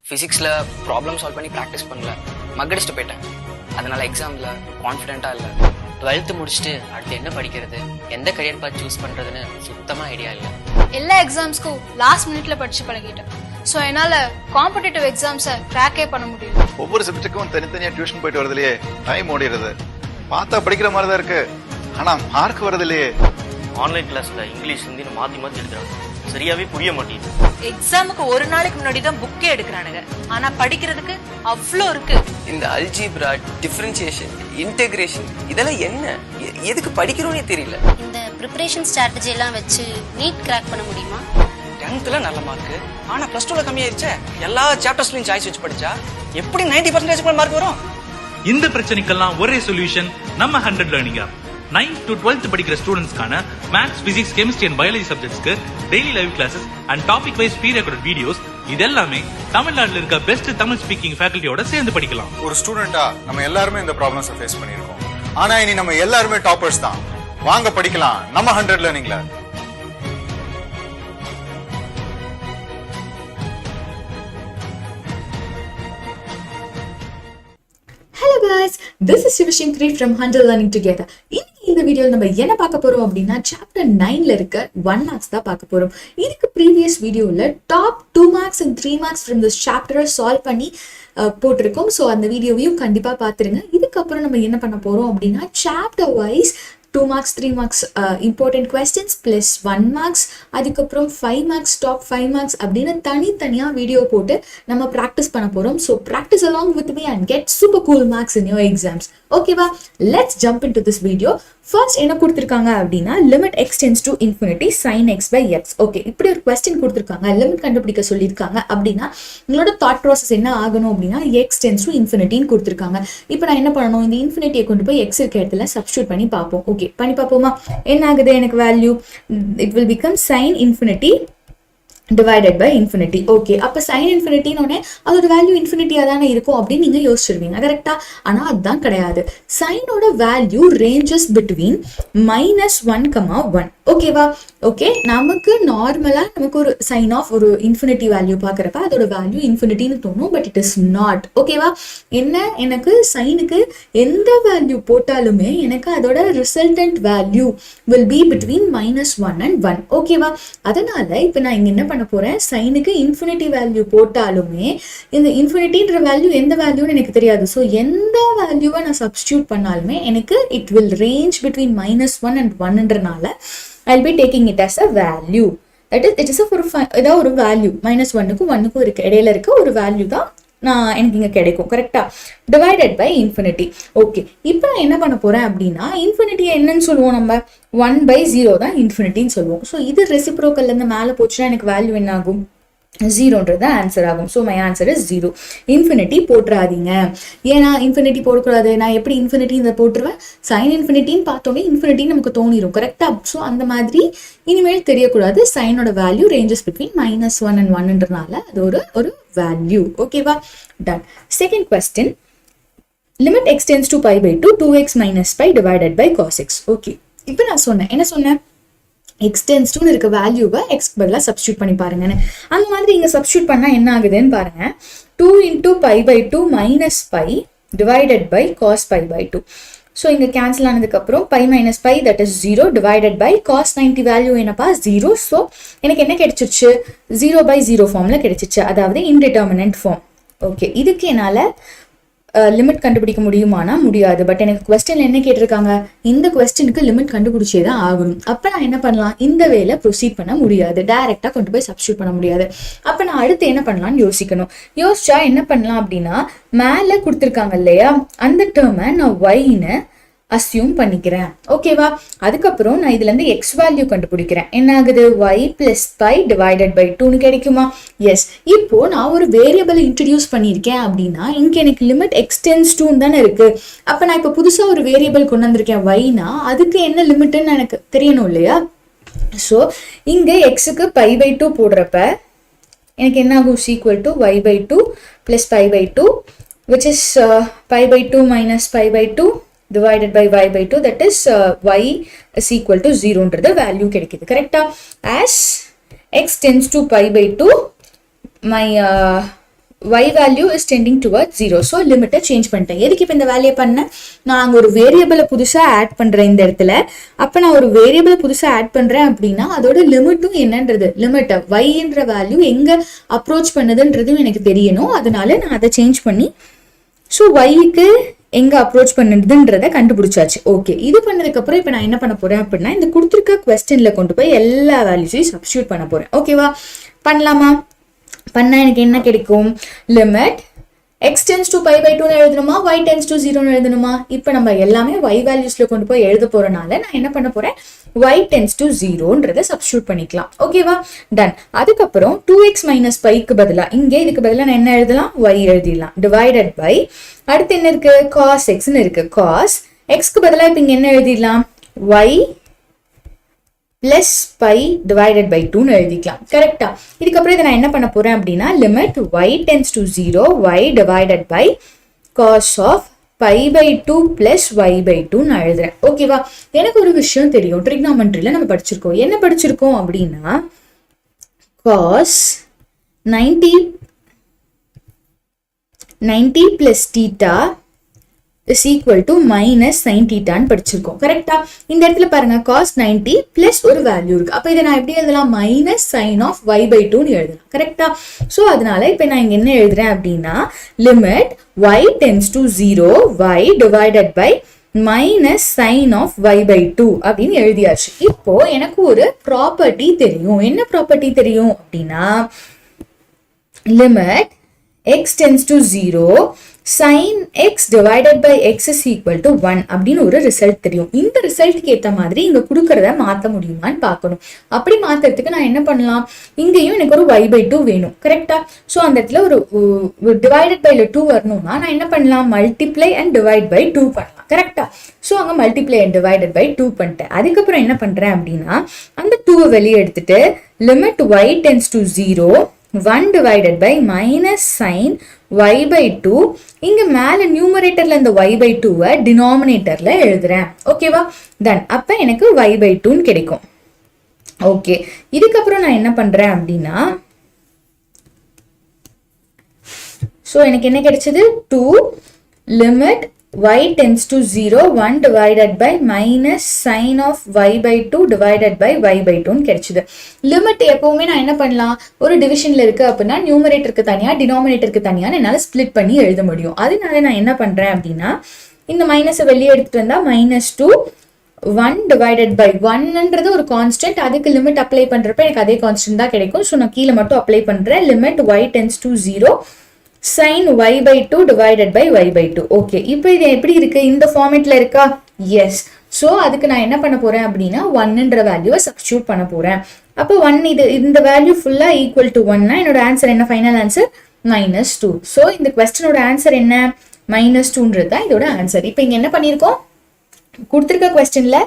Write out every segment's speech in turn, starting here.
ஃபிசிக்ஸில் problem solve பண்ணி practice பண்ணல, மக்கடிச்சுட்டு போயிட்டேன். அதனால் எக்ஸாமில் கான்ஃபிடென்ட்டாக இல்லை. 12th முடிச்சுட்டு அடுத்து என்ன படிக்கிறது, எந்த கரியர் பாத் சூஸ் பண்ணுறதுன்னு சுத்தமாக ஐடியா இல்லை. எல்லா எக்ஸாம்ஸ்க்கும் லாஸ்ட் மினிட்ல படிச்சு பழகிட்டேன். ஸோ என்னால் காம்படிட்டிவ் எக்ஸாம்ஸை க்ராக்கே பண்ண முடியும். ஒவ்வொரு சப்ஜெக்ட்டுக்கும் தனித்தனியாக டியூஷன் போயிட்டு வரதுலையே டைம் ஓடிடுறது. பார்த்தா படிக்கிற மாதிரி தான் இருக்கு, ஆனால் மார்க் வரதில்லையே. ஆன்லைன் கிளாஸில் இங்கிலீஷ் ஹிந்தின்னு மாற்றி மாற்றி எடுக்கிறாங்க, சரியாவே புரிய மாட்டேங்குது. எக்ஸாமுக்கு ஒரு நாளைக்கு முன்னாடி தான் புக்கே எடுக்கிறானுங்க, ஆனா படிக்கிறதுக்கு அவ்வளோ இருக்கு. இந்த அல்ஜிப்ரா, டிஃபரன்சியேஷன், இன்டெகிரேஷன் இதெல்லாம் என்ன, எதுக்கு படிக்கிறோன்னே தெரியல. இந்த ப்ரிப்பரேஷன் ஸ்ட்ராட்டஜி எல்லாம் வச்சு நீட் கிராக் பண்ண முடியுமா? 10th நல்ல மார்க், ஆனால் ப்ளஸ் 2ல கம்மியாயிருச்சே. எல்லா சாப்டர்ஸ்லையும் சாய்ஸ் வச்சு படிச்சா எப்படி 90% மார்க் வரும்? இந்த பிரச்சனைக்கெல்லாம் ஒரே சொல்யூஷன் நம்ம 100 learning app. 9th to 12th படிக்கிற ஸ்டூடெண்ட்ஸ்க்கான maths, physics, chemistry and biology சப்ஜெக்ட்ஸ்க்கு daily live classes and topic wise pre recorded videos, இதெல்லாமே தமிழ்நாட்டில் இருக்க பெஸ்ட் தமிழ் ஸ்பீக்கிங் ஃபேக்கல்டியோட சேர்ந்து படிக்கலாம். ஒரு ஸ்டூடெண்டா நம்ம எல்லாருமே இந்த ப்ராப்ளம்ஸை ஃபேஸ் பண்ணியிருக்கோம். ஆனா இனி நம்ம எல்லாருமே டாப்பர்ஸ் தான். வாங்க படிக்கலாம் நம்ம 100 லேர்னிங்ல. Hello guys, this is Sivashankari from 100 Learning Together. இன்னைக்கு இந்த வீடியோவில் நம்ம என்ன பார்க்க போறோம் அப்படின்னா சாப்டர் 9ல இருக்க 1 மார்க்ஸ் தான் பார்க்க போறோம். இதுக்கு ப்ரீவியஸ் வீடியோவில் top 2 marks and 3 marks from this சாப்டரை சால்வ் பண்ணி போட்டிருக்கோம். ஸோ அந்த வீடியோவையும் கண்டிப்பாக பார்த்துருங்க. இதுக்கப்புறம் நம்ம என்ன பண்ண போறோம் அப்படின்னா chapter wise 2 marks, 3 marks important questions plus 1 marks, அதுக்கப்புறம் 5 marks, top 5 marks அப்படின்னு தனித்தனியா வீடியோ போட்டு நம்ம ப்ராக்டிஸ் பண்ண போறோம். So practice along with me and get super cool marks in your exams. ஓகேவா, let's jump into this video. First என்ன கொடுத்துருக்காங்க அப்படின்னா limit x tends to infinity sin x by x. Okay, இப்படி ஒரு கொஸ்டின் கொடுத்துருக்காங்க, limit கண்டுபிடிக்க சொல்லியிருக்காங்க அப்படின்னா உங்களோட தாட் ப்ராசஸ் என்ன ஆகணும் அப்படின்னா எக்ஸ் டென்ஸ் டு இன்ஃபினிட்டின்னு கொடுத்துருக்காங்க. இப்போ நான் என்ன பண்ணணும், இந்த இன்ஃபினிட்டியை கொண்டு போய் எக்ஸ் இருக்க இடத்துல சப்ஸ்டியூட் பண்ணி பார்ப்போம். ஓகே, பண்ணி பார்ப்போமா? என்ன ஆகுது எனக்கு value? It will become sin infinity divided by infinity. Okay, அப்போ sin இன்ஃபினிட்டின்னு அதோட வேல்யூ இன்ஃபினிட்டியாக தானே இருக்கும் அப்படின்னு நீங்கள் யோசிச்சிருவீங்க, கரெக்டா? ஆனால் அதுதான் கிடையாது. சைனோட வேல்யூ ரேஞ்சஸ் பிட்வீன் -1, 1. ஓகேவா? ஓகே, நமக்கு நார்மலாக நமக்கு ஒரு சைன் ஆஃப் ஒரு இன்ஃபினிட்டி வேல்யூ பார்க்குறப்ப அதோட வேல்யூ இன்ஃபினிட்டின்னு தோணும், பட் இட் இஸ் நாட். ஓகேவா? என்ன, எனக்கு சைனுக்கு எந்த வேல்யூ போட்டாலுமே எனக்கு அதோட resultant value will B between -1 and 1. ஓகேவா? அதனால இப்போ நான் இங்கே என்ன பண்ண போறேன், சைனுக்கு இன்ஃபினிட்டி வேல்யூ போட்டாலுமே இந்த இன்ஃபினிட்டின்ற வேல்யூ எந்த வேல்யூன்னு எனக்கு தெரியாது. ஸோ எந்த வேல்யூவை நான் சப்ஸ்டியூட் பண்ணாலுமே எனக்கு it will range between -1 and 1ன்றனால I'll be taking it as a value. That is, it is ஏதாவது ஒரு வேல்யூ -1க்கும் 1க்கும் இடையில இருக்க ஒரு வேல்யூ தான் நான் எனக்கு இங்கே கிடைக்கும், கரெக்டா? Divided by infinity. ஓகே, இப்போ நான் என்ன பண்ண போறேன் அப்படின்னா இன்ஃபினிட்டியை என்னன்னு சொல்லுவோம், நம்ம 1/0 தான் இன்ஃபினிட்டின்னு சொல்லுவோம். ஸோ இது ரெசிப்ரோக்கல்லேருந்து மேலே போச்சுன்னா எனக்கு வேல்யூ என்ன ஆகும்? 0ன்றது ஆன்சர் ஆகும். So my answer is 0. Infinity போட்டுறாதீங்க. ஏன்னா இன்ஃபினிட்டி போடக்கூடாது, நான் எப்படி இன்ஃபினிட்டி இதை போட்டுருவேன், சைன் இன்ஃபினிட்டின்னு பார்த்தோன்னே இன்ஃபினிட்டின்னு நமக்கு தோணிடும், கரெக்டா? ஸோ அந்த மாதிரி இனிமேல் தெரியக்கூடாது. சைனோட வேல்யூ ரேஞ்சஸ் பிட்வீன் -1 and 1ன்றனால அது ஒரு வேல்யூ. ஓகேவா? Done. Second question, limit x tends to π/2 2x - π divided by cos x. Okay, இப்போ நான் சொன்னேன், என்ன சொன்னேன், எக்ஸ் டென்ஸ் டூன்னு இருக்க வேல்யூவை எக்ஸ்க்கு பதிலாக சப்ஸ்டியூட் பண்ணி பாருங்கன்னு. அந்த மாதிரி இங்கே சப்ஸ்டியூட் பண்ணால் என்ன ஆகுதுன்னு பாருங்க. 2 × π/2 - π divided by cos π/2. ஸோ இங்கே கேன்சல் ஆனதுக்கப்புறம் π - π that is 0 divided by cos 90 value என்னப்பா 0. ஸோ எனக்கு என்ன கிடைச்சிருச்சு, 0/0 ஃபார்மில் கிடைச்சிச்சு, அதாவது இன்டிட்டர்மினன்ட் ஃபார்ம். ஓகே, இதுக்கு என்னால் லிமிட் கண்டுபிடிக்க முடியுமானா முடியாது. பட் எனக்கு கொஸ்டின்ல என்ன கேட்டிருக்காங்க, இந்த கொஸ்டினுக்கு லிமிட் கண்டுபிடிச்சே தான் ஆகணும். அப்போ நான் என்ன பண்ணலாம், இந்த வேலை ப்ரொசீட் பண்ண முடியாது, டைரக்டா கொண்டு போய் சப்ஸ்டியூட் பண்ண முடியாது. அப்போ நான் அடுத்து என்ன பண்ணலாம்னு யோசிக்கணும். யோசிச்சா என்ன பண்ணலாம் அப்படின்னா, மேலே கொடுத்துருக்காங்க இல்லையா அந்த டேர்மை நான் ஒய்ன்னு அசியூம் பண்ணிக்கிறேன். ஓகேவா? அதுக்கப்புறம் நான் இதுல இருந்து எக்ஸ் வேல்யூ கண்டுபிடிக்கிறேன். என்ன ஆகுது, y + π divided by 2ன்னு கிடைக்குமா? எஸ். இப்போ நான் ஒரு வேரியபிள் இன்ட்ரடியூஸ் பண்ணியிருக்கேன் அப்படின்னா இங்க எனக்கு லிமிட் எக்ஸ் டென்ஸ் டு தானே இருக்கு. அப்ப நான் இப்போ புதுசா ஒரு வேரியபிள் கொண்டு வந்திருக்கேன் yனா, அதுக்கு என்ன லிமிட்னு எனக்கு தெரியணும் இல்லையா? ஸோ இங்க எக்ஸுக்கு π/2 போடுறப்ப எனக்கு என்ன ஆகும், equal to y/2 + π/2 which is π/2 - π/2 divided by y/2, that is y is equal to 0ன்றது வேல்யூ கிடைக்குது, கரெக்டா? as x tends to π/2 my y value is tending towards 0. So லிமிட்டை சேஞ்ச் பண்ணிட்டேன். எதுக்கு இப்போ இந்த வேல்யூ பண்ணேன்? நான் அங்கே ஒரு வேரியபிளை புதுசாக ஆட் பண்ணுறேன் இந்த இடத்துல. அப்போ நான் ஒரு வேரியபிளை புதுசாக ஆட் பண்ணுறேன் அப்படின்னா அதோட லிமிட்டும் என்னன்றது, லிமிட்டை yன்ற வேல்யூ எங்கே அப்ரோச் பண்ணுதுன்றதும் எனக்கு தெரியணும். அதனால நான் அதை சேஞ்ச் பண்ணி ஸோ yக்கு எங்க அப்ரோச் பண்ணுதுன்றத கண்டுபிடிச்சாச்சு. ஓகே, இது பண்ணதுக்கு அப்புறம் இப்போ நான் என்ன பண்ண போறேன் அப்படின்னா இந்த கொடுத்துருக்க கொஸ்டின்ல கொண்டு போய் எல்லா வேல்யூஸையும் சப்ஸ்டியூட் பண்ண போறேன். ஓகேவா, பண்ணலாமா? பண்ணா எனக்கு என்ன கிடைக்கும்? Limit x tends to pi by 2 எழுதணுமா, y tends to 0 எழுதணுமா? இப்போ நம்ம எல்லாமே y வேல்யூஸ்ல கொண்டு போய் எழுத போறனால நான் என்ன பண்ண போறேன், y tends to 0ன்றத சப்ஸ்டியூட் பண்ணிக்கலாம். ஓகேவா, டன். அதுக்கப்புறம் 2x minus pi-க்கு பதிலா இங்கே இதுக்கு பதிலா நான் என்ன எழுதலாம், y எழுதிடலாம். டிவைடட் பை அடுத்து என்ன இருக்கு, cos xன்னு இருக்கு. cos x-க்கு பதிலா இப்போ இங்க என்ன எழுதிடலாம், y plus pi divided by 2 எழுதிக்கலாம். கரெக்டா? இதுக்கப்புறம் இதை நான் என்ன பண்ண போறேன் அப்படின்னா limit y tends to 0 y divided by cos of pi by 2 plus y by 2 நான் எழுதுறேன். ஓகேவா, எனக்கு ஒரு விஷயம் தெரியும், ட்ரிக்னாமெட்ரியில நம்ம படிச்சிருக்கோம். என்ன படிச்சிருக்கோம் அப்படின்னா cos 90 plus theta is equal to minus sin theta ன்னு படிச்சிருக்கோம். கரெக்டா? இந்த இடத்துல பாருங்க cos 90 plus ஒரு வேல்யூ இருக்கு. அப்ப இதை நான் எப்படி எழுதலாம், minus sin of y by 2 ன்னு எழுதலாம். கரெக்டா? சோ அதனால இப்ப நான் இங்க என்ன எழுதுறேன் அப்படின்னா limit y tends to 0 y divided by minus sin of y by 2 அப்படின்னு எழுதியாச்சு. இப்போ எனக்கு ஒரு ப்ராப்பர்ட்டி தெரியும். என்ன ப்ராப்பர்ட்டி தெரியும் அப்படின்னா limit x tends to 0 sin x divided by x is equal to 1 அப்படின்னு ஒரு ரிசல்ட் தெரியும். இந்த ரிசல்ட்டுக்கு ஏற்ற மாதிரி இங்க கொடுக்கறத மாற்ற முடியுமான்னு பார்க்கணும். அப்படி மாத்துறதுக்கு நான் என்ன பண்ணலாம், இங்கேயும் எனக்கு ஒரு y by 2 வேணும். கரெக்டா? ஸோ அந்த இடத்துல ஒரு டிவைடட் பைல 2 வரணும்னா நான் என்ன பண்ணலாம், மல்டிப்ளை அண்ட் டிவைட் பை 2 பண்ணலாம். கரெக்டா? ஸோ அங்கே மல்டிப்ளை அண்ட் டிவைடட் பை 2 பண்ணிட்டேன். அதுக்கப்புறம் என்ன பண்றேன் அப்படின்னா அந்த 2 வெளியே எடுத்துட்டு limit y tends to 0 1 divided by minus sin y by 2 இங்க மேல நியூமரேட்டர்ல இந்த y by 2 டினாமினேட்டர்ல எழுதுறேன். ஓகேவா, தென் அப்ப எனக்கு y by 2 கிடைக்கும். ஓகே, இதுக்கப்புறம் நான் என்ன பண்றேன் அப்படின்னா சோ எனக்கு என்ன கிடைச்சது, 2 limit y tends to 0 1 divided by minus sin of y by 2 divided by y by 2 கிடைச்சது. லிமிட் எப்பவுமே நான் என்ன பண்ணலாம், ஒரு டிவிஷன்ல இருக்கு அப்படின்னா நியூமரேட்டருக்கு தனியா டினாமினேட்டருக்கு தனியா என்னால ஸ்பிளிட் பண்ணி எழுத முடியும். அதனால நான் என்ன பண்றேன் அப்படின்னா இந்த மைனஸை வெளியே எடுத்துட்டு வந்தா -2 1 divided by 1ன்றது ஒரு கான்ஸ்டன்ட், அதுக்கு லிமிட் அப்ளை பண்றப்ப எனக்கு அதே கான்ஸ்டன்ட் தான் கிடைக்கும். ஸோ நான் கீழே மட்டும் அப்ளை பண்றேன். Limit y tends to 0 sin y by 2 divided by y by 2. Okay, இப்போ இது எப்படி இருக்கு, இந்த ஃபார்மேட்ல இருக்கா? எஸ். ஸோ அதுக்கு நான் என்ன பண்ண போறேன் அப்படின்னா 1ன்ற வேல்யூவை சப்ஸ்டியூட் பண்ண போறேன். அப்போ 1 இந்த வேல்யூ ஃபுல்லா ஈக்குவல் டு 1னா என்னோட ஆன்சர் என்ன, ஃபைனல் ஆன்சர் -2. ஸோ இந்த கொஸ்டினோட ஆன்சர் என்ன, -2ன்றது தான் இதோட ஆன்சர். இப்போ இங்க என்ன பண்ணியிருக்கோம், கொடுத்துருக்க கொஸ்டின்ல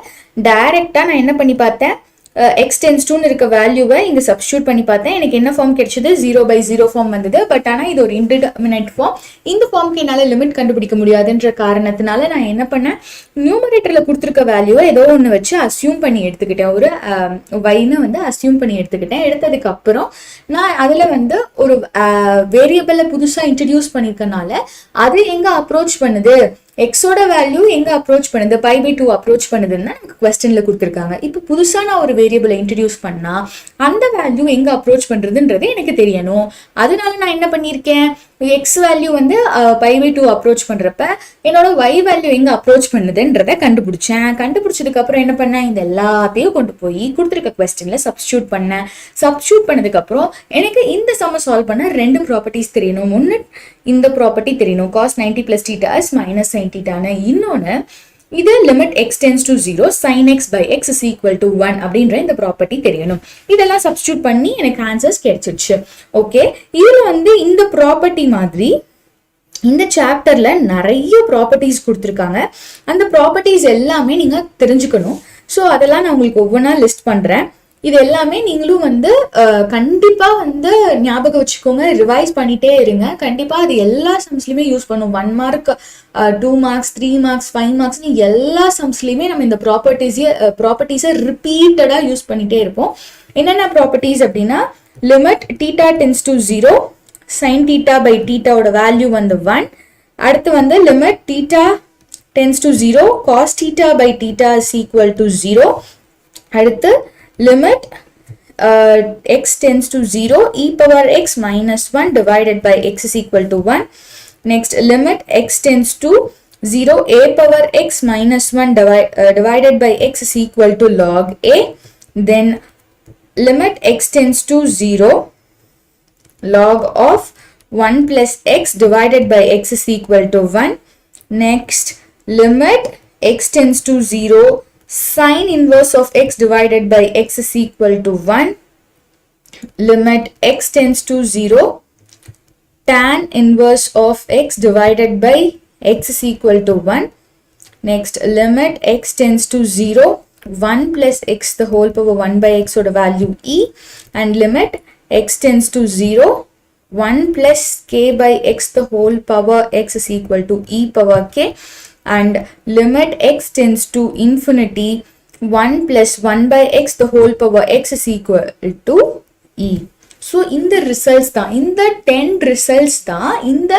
டைரக்டா நான் என்ன பண்ணி பார்த்தேன், x tends to இருக்க வேல்யூவை இங்க சப்ஸ்டியூட் பண்ணி பார்த்தேன். எனக்கு என்ன ஃபார்ம் கிடைச்சது, 0/0 ஃபார்ம் வந்தது. பட் ஆனா இது ஒரு இன்டிடெர்மினேட் ஃபார்ம். இந்த ஃபார்முக்கு என்னால லிமிட் கண்டுபிடிக்க முடியாதுன்ற காரணத்தினால நான் என்ன பண்ணேன், நியூமரேட்டர்ல கொடுத்துருக்க வேல்யூவை ஏதோ ஒன்று வச்சு அசியூம் பண்ணி எடுத்துக்கிட்டேன். ஒரு வைன்னு வந்து அசியூம் பண்ணி எடுத்துக்கிட்டேன். எடுத்ததுக்கு அப்புறம் நான் அதுல வந்து ஒரு வேரியபிளை புதுசா இன்ட்ரடியூஸ் பண்ணிருக்கனால அது எங்க அப்ரோச் பண்ணுது, எக்ஸோட வேல்யூ எங்க அப்ரோச் பண்ணுது, பை பை 2 அப்ரோச் பண்ணுதுன்னு நமக்கு கொஸ்டின்ல கொடுத்துருக்காங்க. இப்போ புதுசா நான் ஒரு வேரியபிளை இன்ட்ரடியூஸ் பண்ணா அந்த வேல்யூ எங்க அப்ரோச் பண்றதுன்றது எனக்கு தெரியணும். அதனால நான் என்ன பண்ணியிருக்கேன், எக்ஸ் வேல்யூ வந்து பை பை 2 அப்ரோச் பண்றப்ப என்னோட y வேல்யூ எங்க அப்ரோச் பண்ணுதுன்றத கண்டுபிடிச்சேன். கண்டுபிடிச்சதுக்கு அப்புறம் என்ன பண்ணேன், இந்த எல்லாத்தையும் கொண்டு போய் கொடுத்துருக்க கொஸ்டின்ல சப்ஸ்டியூட் பண்ணேன். சப்ஸ்டியூட் பண்ணதுக்கு அப்புறம் எனக்கு இந்த சம்ம சால்வ் பண்ண 2 ப்ராப்பர்ட்டிஸ் தெரியணும். ஒன்னு இந்த ப்ராப்பர்ட்டி தெரியணும், cos 90 plus theta is minus sin theta. இன்னொன்னு இது limit x tends to 0 sin x by x is equal to 1 அப்படின்ற இந்த ப்ராப்பர்ட்டி தெரியணும். இதெல்லாம் சப்ஸ்டியூட் பண்ணி எனக்கு ஆன்சர்ஸ் கிடைச்சிருச்சு. ஓகே, இதுல வந்து இந்த ப்ராப்பர்ட்டி மாதிரி இந்த சாப்டர்ல நிறைய ப்ராப்பர்ட்டிஸ் கொடுத்துருக்காங்க. அந்த ப்ராப்பர்ட்டிஸ் எல்லாமே நீங்க தெரிஞ்சுக்கணும். ஸோ அதெல்லாம் நான் உங்களுக்கு ஒவ்வொன்றா லிஸ்ட் பண்றேன். இது எல்லாமே நீங்களும் வந்து கண்டிப்பா வந்து ஞாபகம் வச்சுக்கோங்க, ரிவைஸ் பண்ணிட்டே இருங்க. கண்டிப்பா அது எல்லா சம்ஸ்லயுமே யூஸ் பண்ணும். 1 மார்க் 2 மார்க்ஸ் 3 மார்க்ஸ் 5 மார்க்ஸ்னு எல்லா சம்ஸ்லயுமே நம்ம இந்த ப்ராப்பர்ட்டிஸை ரிப்பீட்டடா யூஸ் பண்ணிட்டே இருப்போம். என்னென்ன ப்ராப்பர்ட்டிஸ் அப்படின்னா limit θ tends to 0 sin theta by theta ஓட வேல்யூ வந்து 1. அடுத்து வந்து limit theta tends to 0 cos theta by theta is equal to 0. அடுத்து limit x tends to 0 e power x minus 1 divided by x is equal to 1. Next limit x tends to 0 a power x minus 1 divided by x is equal to log a. Then limit x tends to 0 log of 1 plus x divided by x is equal to 1. Next limit x tends to 0 sin inverse of x divided by x is equal to 1. Limit x tends to 0 tan inverse of x divided by x is equal to 1. Next limit x tends to 0 1 plus x the whole power 1 by x or the value e, and limit x tends to 0 1 plus k by x the whole power x is equal to e power k, and limit x tends to infinity 1 plus 1 by x the whole power x is equal to e. So இந்த results தான், இந்த 10 results தான் இந்த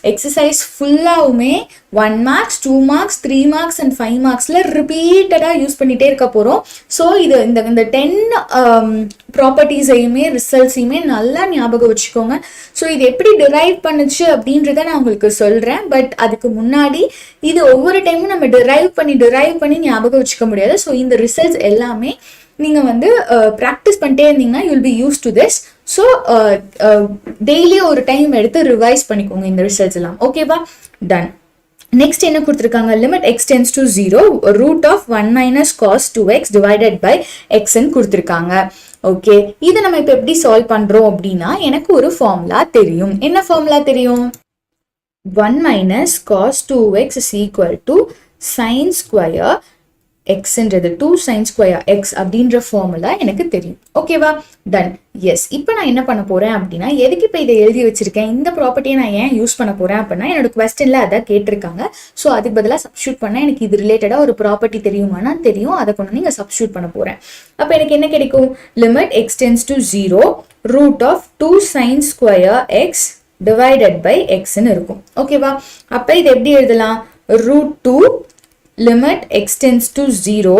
exercise ஃபுல்லாவுமே 1 marks 2 marks 3 marks and 5 மார்க்ஸில் ரிப்பீட்டடாக use பண்ணிகிட்டே இருக்க போகிறோம். ஸோ இது இந்த 10 ப்ராப்பர்ட்டிஸையுமே ரிசல்ட்ஸையுமே நல்லா ஞாபகம் வச்சுக்கோங்க. ஸோ இது எப்படி டிரைவ் பண்ணுச்சு அப்படின்றத நான் உங்களுக்கு சொல்கிறேன். பட் அதுக்கு முன்னாடி இது ஒவ்வொரு டைமும் நம்ம டிரைவ் பண்ணி ஞாபகம் வச்சுக்க முடியாது. ஸோ இந்த ரிசல்ட்ஸ் எல்லாமே நீங்கள் வந்து ப்ராக்டிஸ் பண்ணிட்டே இருந்தீங்கன்னா you'll be used to this. So daily ஒரு டைம் எடுத்து ரிவைஸ் பண்ணிக்கோங்க இந்த ரிசல்ட்ஸ் எல்லாம். ஓகேவா? டன். நெக்ஸ்ட் என்ன கொடுத்துருக்காங்க? Limit x tends to 0 root of 1 minus cos 2x divided by எக்ஸ்ன்னு கொடுத்துருக்காங்க. ஓகே, இதை நம்ம இப்போ எப்படி சால்வ் பண்ணுறோம் அப்படின்னா, எனக்கு ஒரு ஃபார்முலா தெரியும். என்ன ஃபார்முலா தெரியும்? 1 minus cos 2x is equal to sine square எக்ஸ்ன்றது 2 sin square x அப்படின்ற ஃபார்முலா எனக்கு தெரியும். ஓகேவா? டன். எஸ், இப்போ நான் என்ன பண்ண போறேன் அப்படின்னா, எதுக்கு இப்போ இதை எழுதி வச்சிருக்கேன், இந்த ப்ராப்பர்ட்டியை நான் ஏன் யூஸ் பண்ண போறேன் அப்படின்னா, என்னோட கொஸ்டின்ல அதான் கேட்டிருக்காங்க. ஸோ அதுக்கு பதிலாக சப்ஸ்டியூட் பண்ண எனக்கு இது ரிலேட்டடா ஒரு ப்ராப்பர்ட்டி தெரியுமானா தெரியும், அதை கொண்டு நீங்க சப்ஸ்டியூட் பண்ண போறேன். அப்போ எனக்கு என்ன கிடைக்கும்? Limit x tends to 0 root of 2 sin square x divided by எக்ஸ்ன்னு இருக்கும். ஓகேவா? அப்போ இது எப்படி எழுதலாம்? Root 2 limit x tends to 0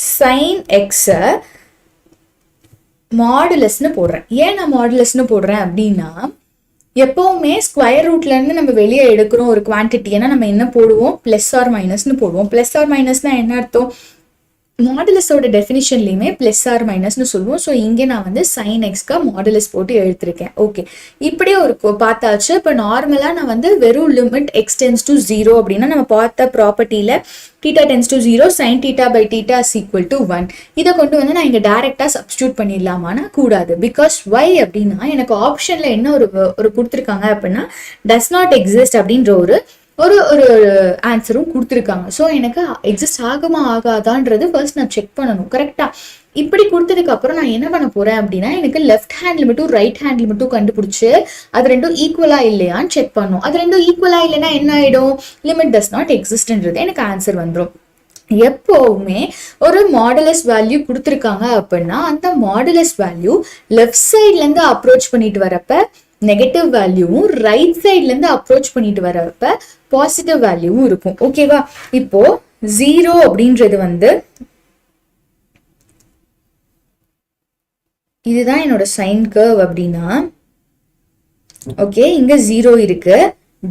sin x மாடுலஸ்னு போடுறேன். ஏன் நான் மாடுலஸ்னு போடுறேன் அப்படின்னா, எப்பவுமே ஸ்கொயர் ரூட்ல இருந்து நம்ம வெளியே எடுக்கிறோம் ஒரு குவான்டிட்டி, ஏன்னா நம்ம என்ன போடுவோம்? பிளஸ் ஆர் மைனஸ்னு போடுவோம். பிளஸ் ஆர் மைனஸ்னா என்ன அர்த்தம்? மாடுலஸோட டெஃபினிஷன்லையுமே பிளஸ் ஆர் மைனஸ்னு சொல்லுவோம். ஸோ இங்கே நான் வந்து சைன் எக்ஸ்க்கு மாடுலஸ் போட்டு எழுதிருக்கேன். ஓகே, இப்படியே ஒரு பார்த்தாச்சு. இப்போ நார்மலாக நான் வந்து வெறும் லிமிட் எக்ஸ் டென்ஸ் டு 0 அப்படின்னா நம்ம பார்த்த ப்ராப்பர்ட்டியில் theta tends to 0 sine theta by theta is equal to 1. இதை கொண்டு வந்து நான் இங்கே டைரெக்டாக சப்ஸ்டியூட் பண்ணிடலாமான்னா கூடாது. பிகாஸ் ஒய் அப்படின்னா எனக்கு ஆப்ஷனில் என்ன ஒரு கொடுத்துருக்காங்க அப்படின்னா, டஸ் நாட் எக்ஸிஸ்ட் அப்படின்ற ஒரு ஆன்சரும் கொடுத்துருக்காங்க. ஸோ எனக்கு எக்ஸிஸ்ட் ஆகுமா ஆகாதான்றது ஃபர்ஸ்ட் நான் செக் பண்ணணும். கரெக்டா? இப்படி கொடுத்ததுக்கு அப்புறம் நான் என்ன பண்ண போறேன் அப்படின்னா, எனக்கு லெஃப்ட் ஹேண்ட் லிமிட்டும் ரைட் ஹேண்ட் லிமிட்டும் கண்டுபிடிச்சு அது ரெண்டும் ஈக்குவலா இல்லையான்னு செக் பண்ணும். அது ரெண்டும் ஈக்குவலா இல்லைன்னா என்ன ஆயிடும்? லிமிட் டஸ் நாட் எக்ஸிஸ்ட்ன்றது எனக்கு ஆன்சர் வந்துடும். எப்பவுமே ஒரு மாடுலஸ் வேல்யூ கொடுத்துருக்காங்க அப்படின்னா அந்த மாடுலஸ் வேல்யூ லெஃப்ட் சைட்ல இருந்து அப்ரோச் பண்ணிட்டு வரப்ப நெகட்டிவ் வேல்யூவும் ரைட் சைட்ல இருந்து அப்ரோச் பண்ணிட்டு வரப்ப பாசிட்டிவ் வேல்யூவும் இருக்கும். ஓகேவா? இப்போ 0 அப்படின்றது வந்து இதுதான் என்னோட சைன் கர்வ் அப்படின்னா, ஓகே, இங்க 0 இருக்கு.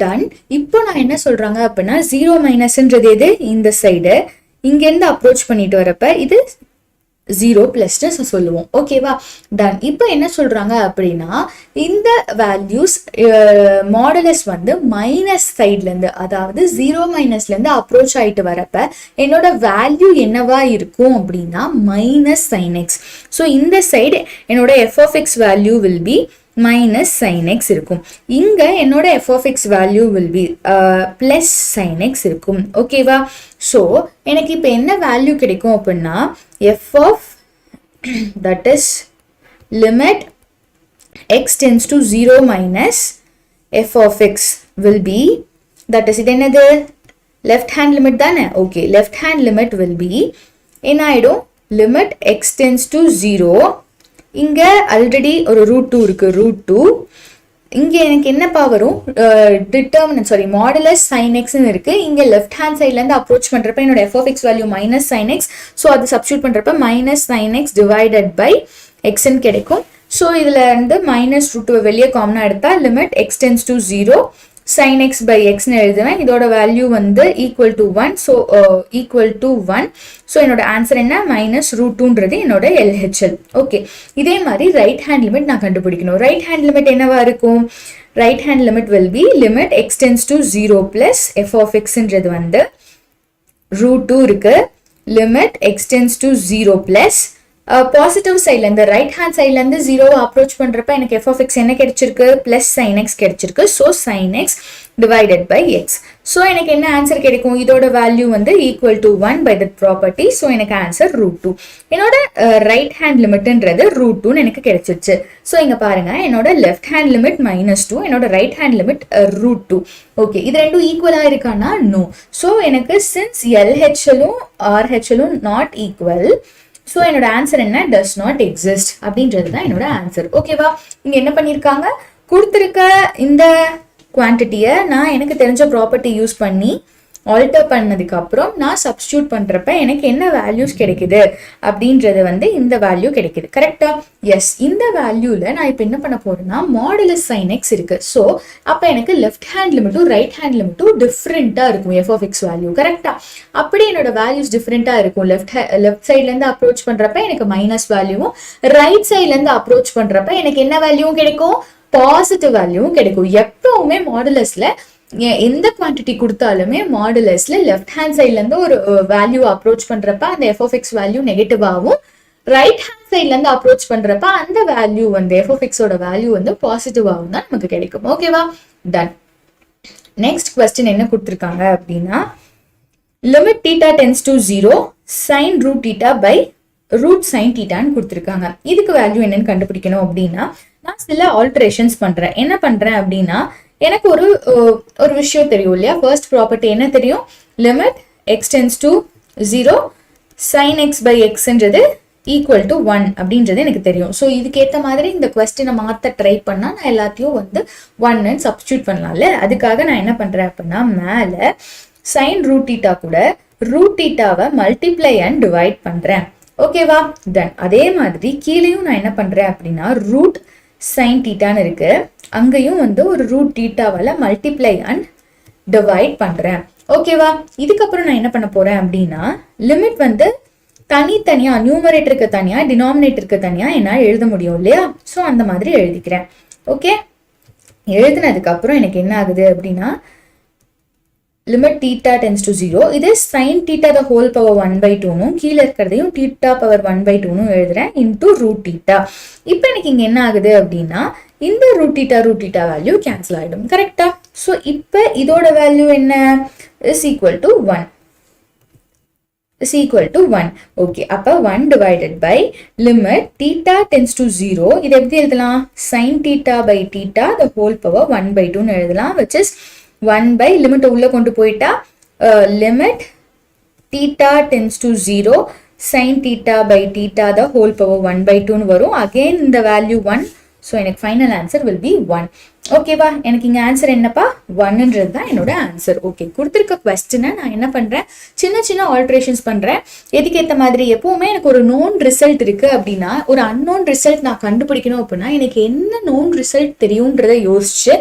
டன். இப்போ நான் என்ன சொல்றாங்க அப்படின்னா, 0 மைனஸ்ன்றது எது? இந்த சைடு. இங்க இருந்து அப்ரோச் பண்ணிட்டு வரப்ப இது 0 பிளஸ்ன்னு சொல்லுவோம். ஓகேவா? டன். இப்போ என்ன சொல்றாங்க அப்படின்னா, இந்த வேல்யூஸ் மாடுலஸ் வந்து மைனஸ் சைட்ல இருந்து, அதாவது 0 மைனஸ்ல இருந்து அப்ரோச் ஆயிட்டு வரப்ப என்னோட வேல்யூ என்னவா இருக்கும் அப்படின்னா மைனஸ் சைன் எக்ஸ். ஸோ இந்த சைடு என்னோட f of x value will be minus sin x இருக்கும். இங்க என்னோட f of x value will be plus sin x இருக்கும். ஓகேவா? ஸோ எனக்கு இப்போ என்ன வேல்யூ கிடைக்கும் அப்படின்னா, f of that is limit x tends to 0 minus f of x will be, that is இது என்னது? லெஃப்ட் ஹேண்ட் லிமிட் தானே? Okay, left hand limit will B என்ன ஆயிடும்? லிமிட் எக்ஸ் டென்ஸ் டு 0, இங்க ஆல்ரெடி ஒரு root 2 இருக்கு, root 2 இங்க எனக்கு என்னப்பா வரும், determinant sorry modulus sin x இருக்கு. இங்க லெஃப்ட் ஹேண்ட் சைட்ல இருந்து அப்ரோச் பண்றப்ப என்னோட f of x value minus sin x. So அது சப்ஸ்டியூட் பண்றப்ப minus sin x divided by எக்ஸ்ன்னு கிடைக்கும். ஸோ இதுல இருந்து மைனஸ் ரூட் வெளியே காமனா எடுத்தா limit x tends to 0 sin x by x னு எழுதுவேன். இதோட வேல்யூ வந்து equal to 1. So equal to 1. So என்னோட ஆன்சர் என்ன, மைனஸ் ரூட் டூன்றது என்னோட LHL. ஓகே, இதே மாதிரி ரைட் ஹேண்ட் லிமிட் நான் கண்டுபிடிக்கணும். ரைட் ஹேண்ட் லிமிட் என்னவா இருக்கும், right hand limit will B limit x tends to 0 plus f of xன்றது வந்து ரூட் 2 இருக்கு. Limit x tends to 0 plus positive சைட்ல இருந்து ரைட் ஹேண்ட் சைட்ல இருந்து 0 அப்ரோச் பண்றப்ப எனக்கு f of x என்ன கிடைச்சிருக்கு, பிளஸ் sin x கிடைச்சிருக்கு. So sin x divided by x. So எனக்கு என்ன ஆன்சர் கிடைக்கும், இதோட வேல்யூ வந்து equal to 1 by that property. So எனக்கு ஆன்சர் ரூட் 2. என்னோட ரைட் ஹேண்ட் லிமிட்ன்றது ரூட் 2 எனக்கு கிடைச்சிருச்சு. ஸோ இங்க பாருங்க, என்னோட லெஃப்ட் ஹேண்ட் லிமிட் -2, என்னோட right hand limit root 2. Okay, இது ரெண்டும் ஈக்குவலா இருக்கானா, நோ. ஸோ எனக்கு சின்ஸ் LHLும் RHLும் நாட் ஈக்குவல், ஸோ என்னோட ஆன்சர் என்ன, டஸ் நாட் எக்ஸிஸ்ட் அப்படின்றது தான் என்னோட ஆன்சர். ஓகேவா, இங்க என்ன பண்ணியிருக்காங்க, கொடுத்துருக்க இந்த குவான்டிட்டியை நான் எனக்கு தெரிஞ்ச ப்ராப்பர்ட்டி யூஸ் பண்ணி ஆல்டர் பண்ணதுக்கு அப்புறம் நான் சப்ஸ்டியூட் பண்றப்ப எனக்கு என்ன வேல்யூஸ் கிடைக்குது அப்படின்றது வந்து இந்த வேல்யூ கிடைக்குது. கரெக்டா? எஸ், இந்த வேல்யூல நான் இப்போ என்ன பண்ண போறேன்னா மாடுலஸ் sin x இருக்கு. ஸோ அப்போ எனக்கு லெஃப்ட் ஹேண்ட் லிமிட்டும் ரைட் ஹேண்ட் லிமிட்டும் டிஃப்ரெண்டா இருக்கும் f of x வேல்யூ. கரெக்டா? அப்படி என்னோட வேல்யூஸ் டிஃப்ரெண்டா இருக்கும். லெஃப்ட் சைட்ல இருந்து அப்ரோச் பண்றப்ப எனக்கு மைனஸ் வேல்யூவும், ரைட் சைட்ல இருந்து அப்ரோச் பண்றப்ப எனக்கு என்ன வேல்யூவும் கிடைக்கும், பாசிட்டிவ் வேல்யூவும் கிடைக்கும். எப்பவுமே மாடுலஸ்ல எந்த குவான்டிட்டி கொடுத்தாலுமே மாடுலஸ்ல லெஃப்ட் ஹேண்ட் சைட்ல இருந்து ஒரு வேல்யூ அப்ரோச் பண்றப்ப அந்த f of x வேல்யூ நெகட்டிவாகவும், ரைட் ஹேண்ட் சைட்ல இருந்து அப்ரோச் பண்றப்ப அந்த வேல்யூ வந்து f of x ஓட வேல்யூ வந்து பாசிட்டிவாகவும் தான் நமக்கு கிடைக்கும். ஓகேவா, டன். நெக்ஸ்ட் கொஸ்டின் என்ன கொடுத்துருக்காங்க அப்படின்னா, limit theta tends to 0 sin root theta by root sin thetaன்னு கொடுத்துருக்காங்க. இதுக்கு வேல்யூ என்னன்னு கண்டுபிடிக்கணும் அப்படின்னா நான் சில ஆல்டரேஷன்ஸ் பண்றேன். என்ன பண்றேன் அப்படின்னா, எனக்கு ஒரு விஷயம் தெரியும் இல்லையா, ஃபர்ஸ்ட் ப்ராப்பர்ட்டி என்ன தெரியும், limit x tends to 0 sin x by xன்றது ஈக்குவல் டு 1 அப்படின்றது எனக்கு தெரியும். ஸோ இதுக்கேற்ற மாதிரி இந்த கொஸ்டினை மாற்ற ட்ரை பண்ணா நான் எல்லாத்தையும் வந்து 1ன்னு சப்ஸ்டியூட் பண்ணலாம்ல. அதுக்காக நான் என்ன பண்றேன் அப்படின்னா, மேலே sin root theta கூட root thetaவை மல்டிப்ளை அண்ட் டிவைட் பண்றேன். ஓகேவா, தென் அதே மாதிரி கீழேயும் நான் என்ன பண்றேன் அப்படின்னா ரூட் sin thetaன்னு இருக்கு, அங்கேயும் வந்து ஒரு ரூட் தீட்டாவால மல்டிப்ளை அண்ட் டிவைட் பண்றேன். ஓகேவா, இதுக்கப்புறம் நான் என்ன பண்ண போறேன் அப்படின்னா, லிமிட் வந்து தனித்தனியா நியூமரேட்டருக்கு தனியா டினாமினேட்டருக்கு தனியா என்னால் எழுத முடியும் இல்லையா. ஸோ அந்த மாதிரி எழுதிக்கிறேன். ஓகே, எழுதினதுக்கு அப்புறம் எனக்கு என்ன ஆகுது அப்படின்னா, லிமிட் தீட்டா டென்ஸ் டு 0, இது sine theta the whole power 1/2னும் கீழே இருக்கிறதையும் தீட்டா பவர் 1/2னும் எழுதுறேன் இன்டூ ரூட் தீட்டா. இப்போ எனக்கு இங்க என்ன ஆகுது அப்படின்னா, இந்த ரூட் தீட்டா வேல்யூ கேன்சல் ஆயிடும். கரெக்டா? ஸோ இப்போ இதோட வேல்யூ என்ன, is equal to 1. is equal to 1. Okay, அப்ப 1 divided by limit theta tends to 0. இது எப்படி எழுதலாம், sin theta by theta the whole power 1/2 னு எழுதலாம், which is 1 by limit உள்ள கொண்டு போயிட்டா limit theta tends to 0 sin theta by theta the whole power 1/2 னு வரும். again இந்த value 1. so எனக்கு final answer will be 1. ஓகேவா, எனக்கு இங்க ஆன்சர் என்னப்பா 1ன்றது தான் என்னோட ஆன்சர். ஓகே, கொடுத்துருக்க கொஸ்டினை நான் என்ன பண்றேன், சின்ன சின்ன ஆல்ட்ரேஷன்ஸ் பண்றேன். எதுக்கேற்ற மாதிரி, எப்பவுமே எனக்கு ஒரு நோன் ரிசல்ட் இருக்கு அப்படின்னா ஒரு அன்னோன் ரிசல்ட் நான் கண்டுபிடிக்கணும் அப்படின்னா எனக்கு என்ன நோன் ரிசல்ட் தெரியும்ன்றதை யோசிச்சு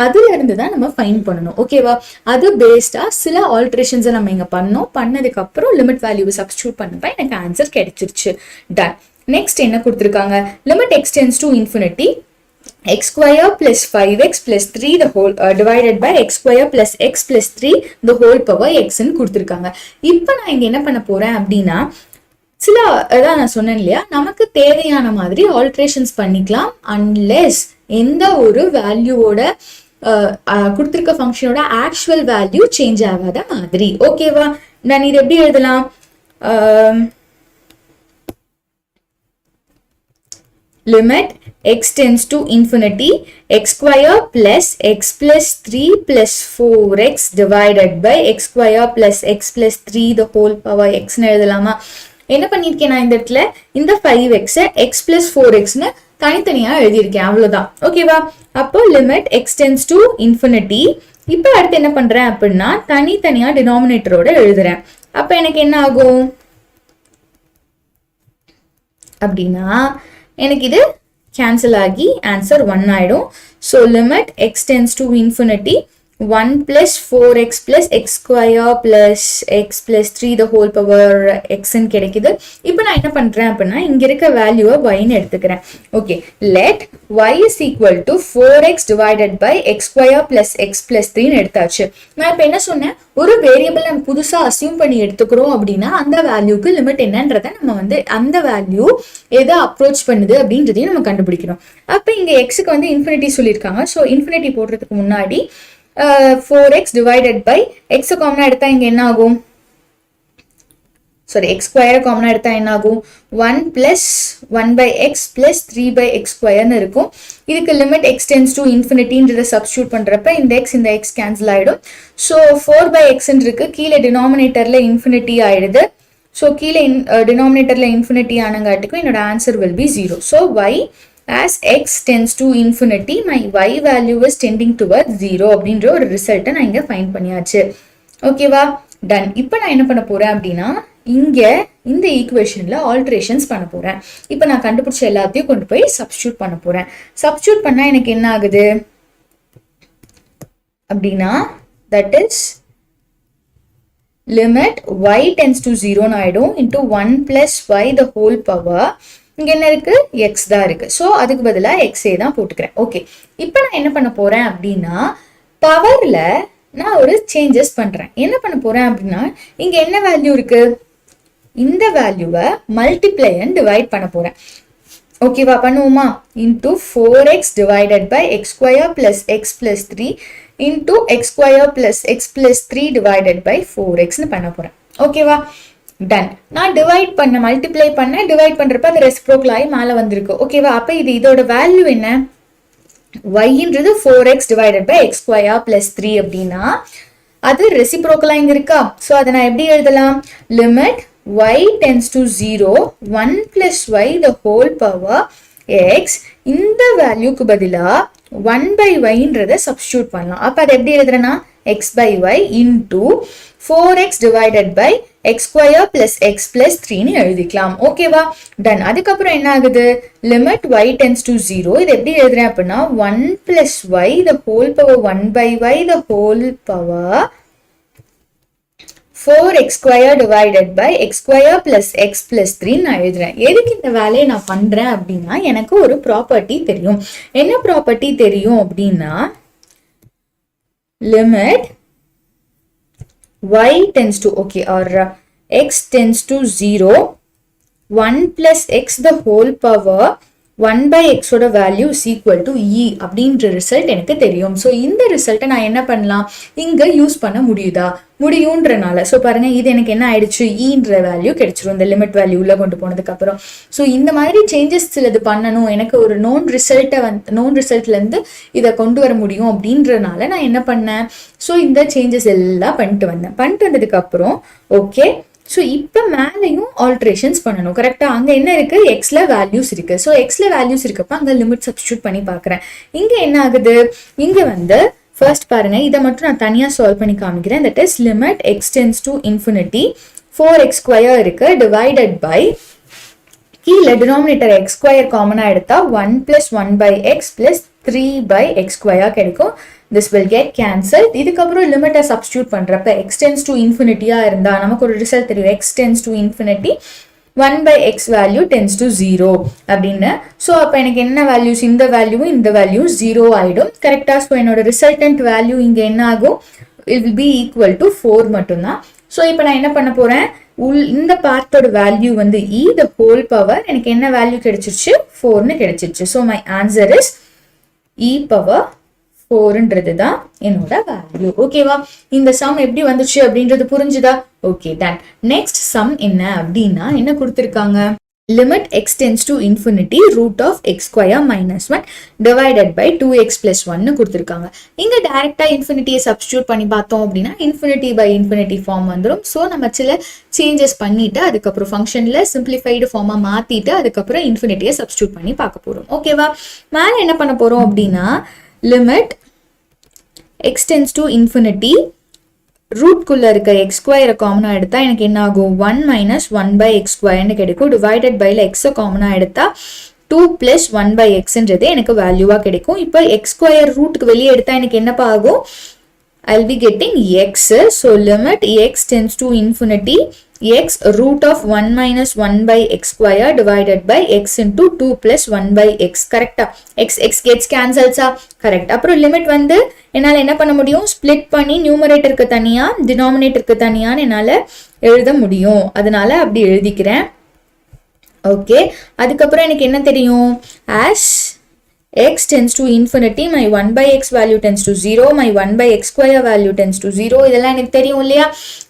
அதுல இருந்து தான் நம்ம ஃபைண்ட் பண்ணணும். ஓகேவா, அது பேஸ்டா சில ஆல்ட்ரேஷன்ஸை நம்ம இங்க பண்ணோம். பண்ணதுக்கு அப்புறம் லிமிட் வேல்யூவை சப்ஸ்டியூட் பண்ணப்ப எனக்கு ஆன்சர் கிடைச்சிருச்சு. டன். நெக்ஸ்ட் என்ன கொடுத்துருக்காங்க, limit x tends to infinity x square plus 5x plus 3 the whole divided by x square plus x plus 3 the whole power x ன்னு கொடுத்துருக்காங்க. இப்போ நான் இங்க என்ன பண்ண போறேன் அப்படின்னா, சில அதான் நான் சொன்னேன் இல்லையா, நமக்கு தேவையான மாதிரி ஆல்ட்ரேஷன்ஸ் பண்ணிக்கலாம் அன்லெஸ் எந்த ஒரு வேல்யூவோட கொடுத்துருக்க ஃபங்க்ஷனோட ஆக்சுவல் வேல்யூ சேஞ்ச் ஆகாத மாதிரி. ஓகேவா, நான் இது எப்படி எழுதலாம், limit x tends to infinity x square plus x plus 3 plus 4x divided by x square plus x plus 3 the whole power x னு எழுதலாமா. என்ன பண்ணிருக்கேன் நான் இந்த இடத்துல, இந்த 5x x plus 4x னு தனித்தனியா எழுதியிருக்கேன், அவ்வளவுதான். ஓகேவா? அப்போ limit x tends to infinity. இப்போ அடுத்து என்ன பண்றேன் அப்படின்னா தனித்தனியா டினாமினேட்டரோட எழுதுறேன். அப்ப எனக்கு என்ன ஆகும் அப்படின்னா எனக்கு இது கேன்சல் ஆகி ஆன்சர் 1 ஆயிடும். So limit x tends to infinity 1 plus 4x plus x square plus x plus 3 the whole power x ன்னு கிடைக்குது. இப்போ நான் என்ன பண்றேன் அப்படின்னா இங்க இருக்க வேல்யூவை y-ன்னு எடுத்துக்கிறேன். Okay, let y is equal to 4x divided by x square plus x plus 3 ன்னு எடுத்தாச்சு. நான் இப்போ என்ன சொன்னேன், ஒரு வேரியபிள் நம்ம புதுசா அசியூம் பண்ணி எடுத்துக்கிறோம் அப்படின்னா அந்த வேல்யூக்கு லிமிட் என்னன்றதை நம்ம வந்து அந்த வேல்யூ எதை அப்ரோச் பண்ணுது அப்படின்றதையும் நம்ம கண்டுபிடிக்கணும். அப்போ இங்க எக்ஸுக்கு வந்து இன்ஃபினிட்டி சொல்லியிருக்காங்க. ஸோ இன்ஃபினிட்டி போடுறதுக்கு முன்னாடி 4x divided by x காமனா எடுத்தா இங்க என்ன ஆகும், சாரி x ஸ்கொயர் காமனா எடுத்தா என்ன ஆகும், 1 plus 1 by x plus 3 by x ஸ்கொயர்னு இருக்கும். இதுக்கு லிமிட் x டென்ஸ் டு இன்ஃபினிட்டின்றதை சப்ஸ்டியூட் பண்றப்ப இந்த x கேன்சல் ஆயிடும். ஸோ 4 by x இருக்கு, கீழே டினாமினேட்டர்ல இன்ஃபினிட்டி ஆயிடுது. ஸோ கீழே டினாமினேட்டர்ல இன்ஃபினிட்டி ஆனங்காட்டுக்கும் என்னோட answer will be 0. So y as x tends to infinity, my y value is tending towards 0 அப்படின்ற ஒரு ரிசல்ட்டை நான் இங்க ஃபைண்ட் பண்ணியாச்சு. ஓகேவா? டன். இப்போ நான் என்ன பண்ண போறேன் அப்படின்னா இங்க இந்த ஈக்குவேஷன்ல ஆல்ட்ரேஷன்ஸ் பண்ண போறேன். இப்போ நான் கண்டுபிடிச்ச எல்லாத்தையும் கொண்டு போய் சப்ஸ்டியூட் பண்ண போறேன். சப்ஸ்டியூட் பண்ணா எனக்கு என்ன ஆகுது அப்படின்னா that is limit y tends to 0 ஆயிடும் into 1 plus y the whole power. இங்க என்ன இருக்கு, எக்ஸ் தான் இருக்கு. ஸோ அதுக்கு பதிலாக எக்ஸே தான் போட்டுக்கிறேன். ஓகே, இப்போ நான் என்ன பண்ண போறேன் அப்படின்னா பவர்ல நான் ஒரு சேஞ்சஸ் பண்றேன். என்ன பண்ண போறேன் அப்படின்னா இங்க என்ன வேல்யூ இருக்கு, இந்த வேல்யூவை மல்டிப்ளை அண்ட் டிவைட் பண்ண போறேன். ஓகேவா? பண்ணுவோமா? Into 4x divided by x square plus x plus 3 into x square plus x plus 3 divided by 4xன்னு பண்ண போறேன். ஓகேவா? டன். நான் டிவைட் பண்ண மல்டிப்ளை பண்ண டிவைட் பண்றப்ப அது ரெசிப்ரோக்கல் ஆகி மேல வந்திருக்கு. ஓகேவா? அப்ப இதோட வேல்யூ என்ன, yன்றது 4x divided by x square plus 3 அப்படின்னா அது ரெசிப்ரோக்கலா இங்க இருக்கா. ஸோ அதை நான் எப்படி எழுதலாம், limit y tends to 0 1 plus y the whole power x. இந்த வேல்யூக்கு பதிலா 1 by yன்றதை சப்ஸ்டியூட் பண்ணலாம். அப்ப அதை எப்படி எழுதுறேன்னா x by y into 4x divided by x square plus x plus 3 எழுதிக்கலாம். ஓகேவா? டன். அதுக்கப்புறம் என்ன ஆகுது, லிமிட் y tends to 0. இது எப்படி எழுதுறேன் அப்படின்னா 1 plus y the whole power 1 by y the whole power 4x square divided by x square plus x plus 3 நான் எழுதுறேன். எதுக்கு இந்த வேலையை நான் பண்றேன் அப்படின்னா எனக்கு ஒரு ப்ராப்பர்ட்டி தெரியும். என்ன ப்ராப்பர்ட்டி தெரியும் அப்படின்னா limit y tends to x tends to 0 1 plus x the whole power 1 by x ஓட value is equal to e அப்படின்ற ரிசல்ட் எனக்கு தெரியும். ஸோ இந்த ரிசல்ட்டை நான் என்ன பண்ணலாம், இங்க யூஸ் பண்ண முடியும்ன்றனால. ஸோ பாருங்க, இது எனக்கு என்ன ஆயிடுச்சு, ஈன்ற வேல்யூ கிடைச்சிரும் இந்த லிமிட் வேல்யூ உள்ள கொண்டு போனதுக்கு அப்புறம். ஸோ இந்த மாதிரி சேஞ்சஸ் சிலது பண்ணணும், எனக்கு ஒரு நோன் ரிசல்ட்ல இருந்து இதை கொண்டு வர முடியும் அப்படின்றனால நான் என்ன பண்ணேன், ஸோ இந்த சேஞ்சஸ் எல்லாம் பண்ணிட்டு வந்ததுக்கு அப்புறம் ஓகே. ஸோ இப்போ மேலேயும் ஆல்ட்ரேஷன்ஸ் பண்ணணும். கரெக்டா? அங்கே என்ன இருக்கு, எக்ஸ்ல வேல்யூஸ் இருக்கு. ஸோ எக்ஸ்ல வேல்யூஸ் இருக்கப்ப அங்கே லிமிட் சப்ஸ்டியூட் பண்ணி பார்க்குறேன். இங்கே என்ன ஆகுது, இங்கே வந்து ஃபர்ஸ்ட் பாருங்க, இதை மட்டும் நான் தனியாக சால்வ் பண்ணி காமிக்கிறேன். That is limit x tends to infinity 4x square இருக்கு டிவைடட் பை கீழே டினாமினேட்டர் எக்ஸ் ஸ்கொயர் காமனாக எடுத்தா 1 plus 1 by x plus 3 by x square கிடைக்கும். This will get cancelled. இதுக்கப்புறம் லிமிட்டை சப்ஸ்டியூட் பண்றப்ப x tends to infinity-ஆ இருந்தா நமக்கு ஒரு ரிசல்ட் தெரியும், x tends to infinity 1 by x value tends to 0 அப்படின்னு. ஸோ அப்போ எனக்கு என்ன வேல்யூஸ், இந்த வேல்யூ 0 ஆயிடும். கரெக்டா? ஸோ என்னோட ரிசல்டன்ட் வேல்யூ இங்க என்ன ஆகும், it will be equal to 4 மட்டும்தான். ஸோ இப்போ நான் என்ன பண்ண போறேன், இந்த பார்ட்டோட வேல்யூ வந்து e the whole power எனக்கு என்ன வேல்யூ கிடைச்சிருச்சு, 4ன்னு கிடைச்சிருச்சு. So my answer is e power 4ன்றது தான் என்னோட வேல்யூ. ஓகேவா? இந்த சம் எப்படி வந்துச்சு அப்படின்றது புரிஞ்சுதா? Okay done. நெக்ஸ்ட் சம் என்ன அப்படின்னா என்ன கொடுத்துருக்காங்க, limit x tends to infinity root of x square minus 1 divided by 2x plus 1 கொடுத்திருக்காங்க. இங்க டைரக்டா இன்ஃபினிட்டியை சப்ஸ்டிடியூட் பண்ணி பார்த்தோம் அப்படின்னா இன்ஃபினிட்டி பை இன்ஃபினிட்டி ஃபார்ம் வந்துடும். ஸோ நம்ம சில சேஞ்சஸ் பண்ணிட்டு அதுக்கப்புறம் ஃபங்க்ஷன்ல சிம்பிளிஃபைடு ஃபார்மா மாத்திட்டு அதுக்கப்புறம் இன்ஃபினிட்டியை சப்ஸ்டிடியூட் பண்ணி பார்க்க போறோம். ஓகேவா? மேல என்ன பண்ண போறோம் அப்படின்னா limit x tends to infinity root குள்ள இருக்க எக்ஸ் ஸ்கொயரை காமனா எடுத்தா எனக்கு என்ன ஆகும் 1 மைனஸ் 1 பை எக்ஸ் ஸ்கொயர்னு கிடைக்கும். டிவைடட் பைல எக்ஸை காமனா எடுத்தா 2 பிளஸ் 1 பை எக்ஸ்ன்றது எனக்கு வேல்யூவா கிடைக்கும். இப்போ எக்ஸ் ஸ்கொயர் ரூட்டுக்கு வெளியே எடுத்தா எனக்கு என்னப்பா ஆகும்? I'll be getting x. So limit x tends to infinity x root of 1 minus 1 by x square divided by x into 2 plus 1 by x. கரெக்டா? x gets cancels. கரெக்ட். அப்புறம் லிமிட் வந்து என்னால் என்ன பண்ண முடியும்? ஸ்பிளிட் பண்ணி நியூமரேட்டருக்கு தனியா டினாமினேட்டருக்கு தனியான்னு என்னால் எழுத முடியும். அதனால அப்படி எழுதிக்கிறேன். ஓகே. அதுக்கப்புறம் எனக்கு என்ன தெரியும்? as x tends to infinity, my 1 by x value tends to 0, my 1 by x square value tends to 0. இதெல்லாம் எனக்கு தெரியும் இல்லையா?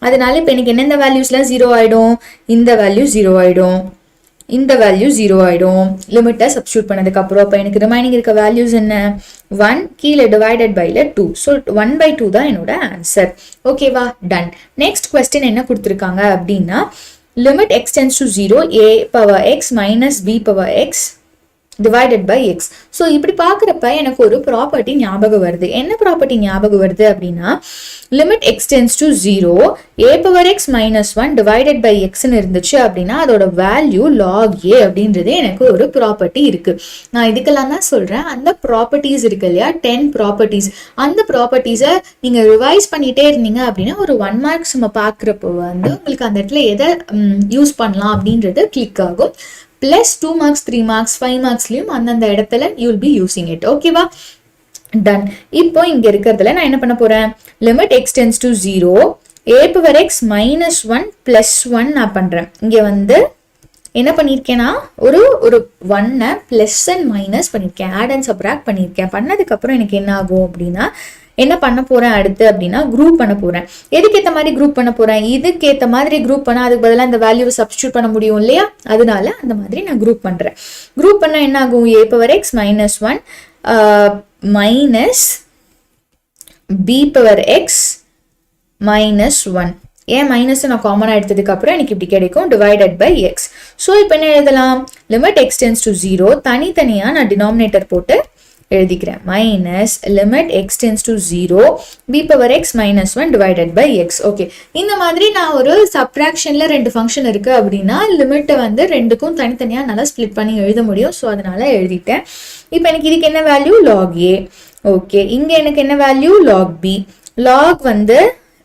அதனால இப்போ எனக்கு என்னென்ன வேல்யூஸ்லாம் 0 ஆயிடும்? இந்த வேல்யூ 0 ஆயிடும், இந்த வேல்யூ 0 ஆயிடும். லிமிட்டை சப்ஸ்டிடியூட் பண்ணதுக்கு அப்புறம் இப்போ எனக்கு ரிமைனிங் இருக்க வேல்யூஸ் என்ன? 1 கீழே டிவைடட் பைல 2. ஸோ 1 by 2 தான் என்னோட ஆன்சர். ஓகேவா? டன். நெக்ஸ்ட் கொஸ்டின் என்ன கொடுத்துருக்காங்க அப்படின்னா limit x tends to 0 a power x minus b power x divided by x. So இப்படி பார்க்குறப்ப எனக்கு ஒரு ப்ராப்பர்ட்டி ஞாபகம் வருது. என்ன ப்ராப்பர்ட்டி ஞாபகம் வருது அப்படின்னா limit x tends to 0 a power x minus 1 divided by xன்னு இருந்துச்சு அப்படின்னா அதோட வேல்யூ log a அப்படின்றது எனக்கு ஒரு ப்ராப்பர்ட்டி இருக்கு. நான் இதுக்கெல்லாம் தான் சொல்றேன் அந்த ப்ராப்பர்ட்டிஸ் இருக்கு இல்லையா 10 ப்ராப்பர்ட்டிஸ், அந்த ப்ராப்பர்ட்டிஸை நீங்க ரிவைஸ் பண்ணிட்டே இருந்தீங்க அப்படின்னா ஒரு 1 மார்க்ஸ் நம்ம பார்க்குறப்போ வந்து உங்களுக்கு அந்த இடத்துல எதை யூஸ் பண்ணலாம் அப்படின்றது கிளிக் ஆகும். plus 2 marks 3 marks 5 marksலயும் அந்தந்த இடத்துல you will be using it. ஓகேவா? டன். இப்போ இங்க இருக்கிறதுல நான் என்ன பண்ண போறேன்? Limit x tends to 0 a power x minus 1 plus 1 நான் பண்றேன். இங்க வந்து என்ன பண்ணியிருக்கேன்னா ஒரு 1 பிளஸ் அண்ட் மைனஸ் பண்ணியிருக்கேன், ஆட் அண்ட் சப்ராக்ட் பண்ணியிருக்கேன். பண்ணதுக்கு அப்புறம் எனக்கு என்ன ஆகும் அப்படின்னா என்ன பண்ண போறேன் அடுத்து அப்படின்னா குரூப் பண்ண போறேன். எதுக்கு ஏற்ற மாதிரி குரூப் பண்ண போறேன்? இதுக்கு ஏற்ற மாதிரி குரூப் பண்ணா அதுக்கு பதிலாக இந்த வேல்யூவை சப்ஸ்டிடியூட் பண்ண முடியும் இல்லையா? அதனால அந்த மாதிரி நான் குரூப் பண்றேன். குரூப் பண்ணா என்ன ஆகும்? a power x minus 1 minus b power x minus 1. ஏன் மைனஸ் நான் காமனாக எடுத்ததுக்கு அப்புறம் எனக்கு இப்படி கிடைக்கும் டிவைடட் பை எக்ஸ். ஸோ இப்போ என்ன எழுதலாம்? லிமிட் x tends to 0 தனித்தனியாக நான் டினாமினேட்டர் போட்டு எழுதிக்கிறேன். Minus limit x tends to 0 b power x minus 1 divided by x. Okay, இந்த மாதிரி நான் ஒரு சப்ராக்ஷன்ல 2 ஃபங்க்ஷன் இருக்கு அப்படின்னா லிமிட்டை வந்து ரெண்டுக்கும் தனித்தனியாக நல்லா ஸ்பிளிட் பண்ணி எழுத முடியும். ஸோ அதனால எழுதிட்டேன். இப்போ எனக்கு இதுக்கு என்ன வேல்யூ? log a. ஓகே, இங்க எனக்கு என்ன வேல்யூ? log b. log வந்து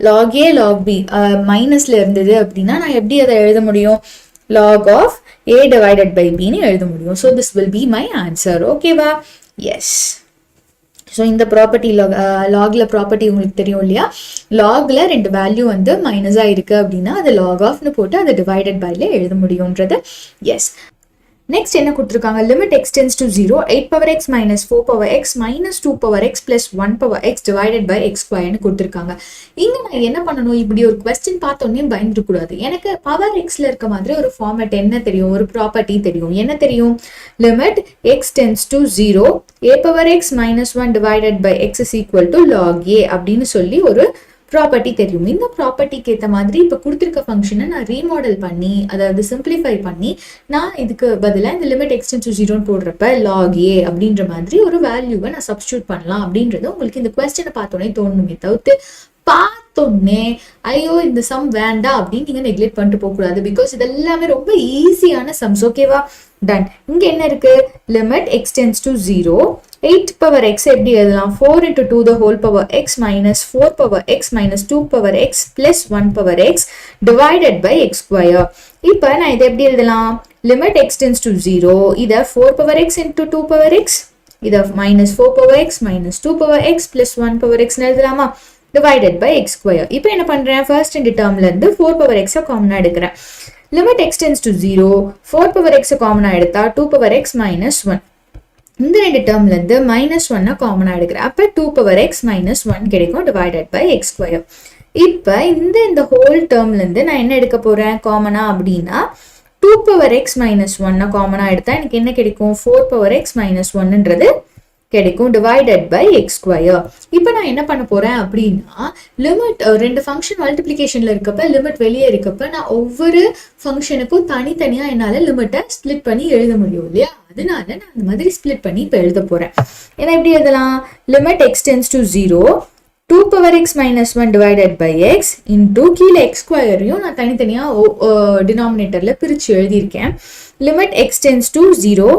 log a log b மைனஸ்ல இருந்தது அப்படின்னா நான் எப்படி அதை எழுத முடியும்? log of a divided by b ன்னு எழுத முடியும். So this will be my answer. ஓகேவா? எஸ். ஸோ இந்த ப்ராப்பர்ட்டி லாக்ல ப்ராப்பர்ட்டி உங்களுக்கு தெரியும் இல்லையா? லாக்ல 2 வேல்யூ வந்து மைனஸாக இருக்கு அப்படின்னா அது லாக் ஆஃப்னு போட்டு அதை டிவைடட் பைல எழுத முடியும்ன்றது. எஸ். நெக்ஸ்ட் என்ன கொடுத்துருக்காங்க? Limit x tends to 0 8 power x minus 4 power x minus 2 power x plus 1 power x divided by x squareன்னு கொடுத்துருக்காங்க. இங்க நான் என்ன பண்ணணும்? இப்படி ஒரு கொஸ்டின் பார்த்தோன்னே பயந்துடக்கூடாது. எனக்கு பவர் எக்ஸ்ல இருக்க மாதிரி ஒரு ஃபார்மேட் என்ன தெரியும்? ஒரு ப்ராப்பர்ட்டி தெரியும். என்ன தெரியும்? Limit x tends to 0 a power x minus 1 divided by x is equal to log a அப்படின்னு சொல்லி ஒரு ப்ராப்பர்ட்டி தெரியும். இந்த ப்ராப்பர்ட்டிக்கு ஏற்ற மாதிரி இப்போ கொடுத்துருக்க ஃபங்க்ஷனை நான் ரீமாடல் பண்ணி அதாவது சிம்பிளிஃபை பண்ணி நான் இதுக்கு பதிலாக இந்த லிமிட் x tends to 0 போடுறப்ப log a அப்படின்ற மாதிரி ஒரு வேல்யூவை நான் சப்ஸ்டியூட் பண்ணலாம் அப்படின்றது உங்களுக்கு இந்த கொஸ்டினை பார்த்தோன்னே தோணுமே தவிர்த்து பார்த்தோன்னே ஐயோ இந்த சம் வேண்டாம் அப்படின்னு நீங்க நெக்லெக்ட் பண்ணிட்டு போக கூடாது. பிகாஸ் இது எல்லாமே ரொம்ப ஈஸியான சம்ஸ். ஓகேவா? டன். இங்க என்ன இருக்கு? Limit x tends to 0 8 power x எப்படி எழுதலாம்? 4 into 2 the whole power x minus 4 power x minus 2 power x plus 1 power x divided by x square. இப்போ நான் இதை எப்படி எழுதலாம்? லிமிட் x tends to 0 இதை 4 power x into 2 power x இதை minus 4 power x minus 2 power x plus 1 power x எழுதலாமா? divided by x square. இப்போ என்ன பண்றேன்? ஃபர்ஸ்ட் இந்த டேர்ம்ல இருந்து 4 power x காமனா எடுக்கிறேன். Limit x tends to 0 4 power x காமனா எடுத்தா 2 power x minus 1. இந்த ரெண்டு டேர்ம்ல இருந்து -1 காமனா எடுக்கிறேன். அப்ப 2 power x minus 1 கிடைக்கும் divided by x square. இப்போ இந்த ஹோல் டேர்ம்ல இருந்து நான் என்ன எடுக்க போறேன் காமனா அப்படின்னா 2 power x minus 1 காமனாக எடுத்தா எனக்கு என்ன கிடைக்கும் 4 power x minus 1ன்றது கிடைக்கும் divided by x square. இப்போ நான் என்ன பண்ண போறேன் அப்படின்னா லிமிட் ரெண்டு ஃபங்க்ஷன் மல்டிப்ளிகேஷன்ல இருக்கப்ப லிமிட் வெளியே இருக்கப்ப நான் ஒவ்வொரு ஃபங்க்ஷனுக்கும் தனித்தனியா என்னால லிமிட்டை ஸ்பிளிட் பண்ணி எழுத முடியும் இல்லையா, அதனால நான் அந்த மாதிரி ஸ்பிளிட் பண்ணி இப்போ எழுத போறேன். ஏன்னா எப்படி எழுதலாம், limit x tends to 0 2 power x minus 1 divided by x into கீழே x ஸ்கொயரையும் நான் தனித்தனியா டினாமினேட்டர்ல பிரிச்சு எழுதியிருக்கேன். Limit x tends to 0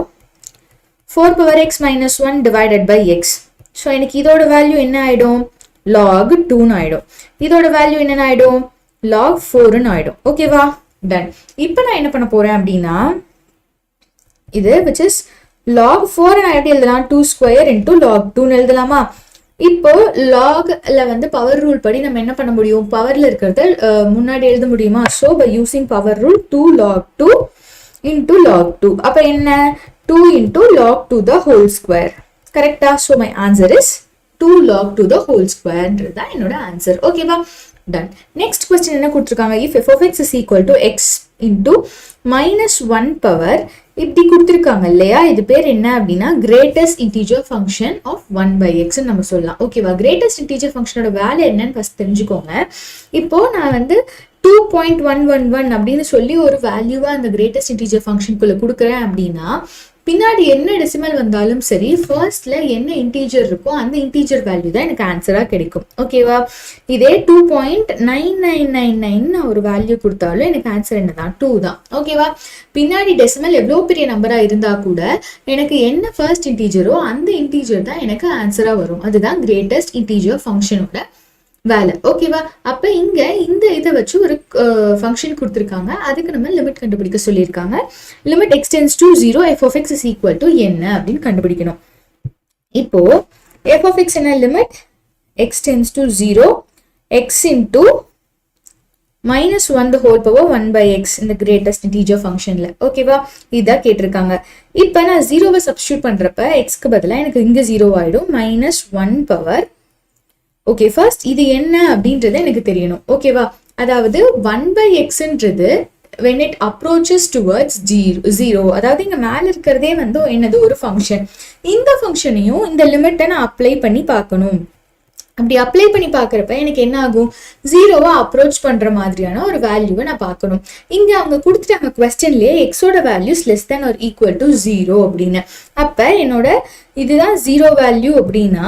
4 power x minus 1 divided by x. So எனக்கு இதோட வேல்யூ என்ன ஆயிடும், log 2ன்னு ஆயிடும். இதோட வேல்யூ என்ன ஆயிடும், log 4ன்னு ஆயிடும். ஓகேவா, டன். இப்போ நான் என்ன பண்ண போறேன் அப்படின்னா இது which is log 4 நான் எப்படி எழுதலாம், 2 square into log 2ன்னு எழுதலாமா. இப்போ லாக்ல வந்து பவர் ரூல் படி நம்ம என்ன பண்ண முடியும், பவர்ல இருக்கிறத முன்னாடி எழுத முடியுமா. So by using power rule 2 log 2 into log 2. அப்ப என்ன 2 into log 2 the whole square. கரெக்டா. So my answer is 2 log 2 the whole squareன்றது தான் என்னோட ஆன்சர். ஓகேவா, டன். நெக்ஸ்ட் கொஸ்டின் என்ன கொடுத்துருக்காங்க, if f of x is equal to x into minus 1 power இப்படி கொடுத்துருக்காங்க இல்லையா, இது பேர் என்ன அப்படின்னா greatest integer function of 1 by x நம்ம சொல்லலாம். ஓகேவா, கிரேட்டஸ்ட் இன்டீஜர் ஃபங்க்ஷனோட வேல்யூ என்னன்னு ஃபர்ஸ்ட் தெரிஞ்சுக்கோங்க. இப்போ நான் வந்து 2.111 அப்படின்னு சொல்லி ஒரு வேல்யூவா அந்த கிரேட்டஸ்ட் இன்டீஜர் ஃபங்க்ஷனுக்குள்ள கொடுக்குறேன் அப்படின்னா பின்னாடி என்ன டெசிமல் வந்தாலும் சரி ஃபர்ஸ்ட்ல என்ன இன்டீஜர் இருக்கோ அந்த இன்டீஜர் வேல்யூ தான் எனக்கு ஆன்சரா கிடைக்கும். ஓகேவா, இதே 2.9999 ஒரு வேல்யூ கொடுத்தாலும் எனக்கு ஆன்சர் என்னதான் 2 தான். ஓகேவா, பின்னாடி டெசிமல் எவ்வளோ பெரிய நம்பரா இருந்தா கூட எனக்கு என்ன ஃபர்ஸ்ட் இன்டீஜரோ அந்த இன்டீஜர் தான் எனக்கு ஆன்சரா வரும். அதுதான் கிரேட்டஸ்ட் இன்டீஜர் ஃபங்க்ஷனோட வேலை. ஓகேவா, அப்ப இங்க இந்த இதை வச்சு ஒரு ஃபங்க்ஷன் கொடுத்துருக்காங்க, அதுக்கு நம்ம லிமிட் கண்டுபிடிக்க சொல்லியிருக்காங்க. Limit x tends to 0 f of x is equal to என்ன அப்படின்னு கண்டுபிடிக்கணும். இப்போ f of x என்ன, limit x tends to 0 x into minus 1 the whole power 1 by x இந்த கிரேட்டஸ்ட் இன்டீஜர் ஃபங்க்ஷன்ல. ஓகேவா, இதான் கேட்டிருக்காங்க. இப்போ நான் 0வை சப்ஸ்டியூட் பண்றப்ப xக்கு பதிலாக எனக்கு இங்க 0 ஆயிடும் -1 பவர். ஓகே, ஃபர்ஸ்ட் இது என்ன அப்படின்றது எனக்கு தெரியணும். ஓகேவா, அதாவது 1 by xன்றது when it approaches towards 0 அதாவது இங்க மேல இருக்கிறதே வந்து என்னது ஒரு ஃபங்க்ஷன். இந்த ஃபங்க்ஷனையும் இந்த லிமிட்டை நான் அப்ளை பண்ணி பார்க்கணும். அப்படி அப்ளை பண்ணி பார்க்குறப்ப எனக்கு என்ன ஆகும், 0வை அப்ரோச் பண்ற மாதிரியான ஒரு வேல்யூவை நான் பார்க்கணும். இங்க அவங்க கொடுத்துட்டாங்க கொஸ்டின்லயே எக்ஸோட values less than or equal to 0 அப்படின்னு. அப்ப என்னோட இதுதான் 0 வேல்யூ அப்படின்னா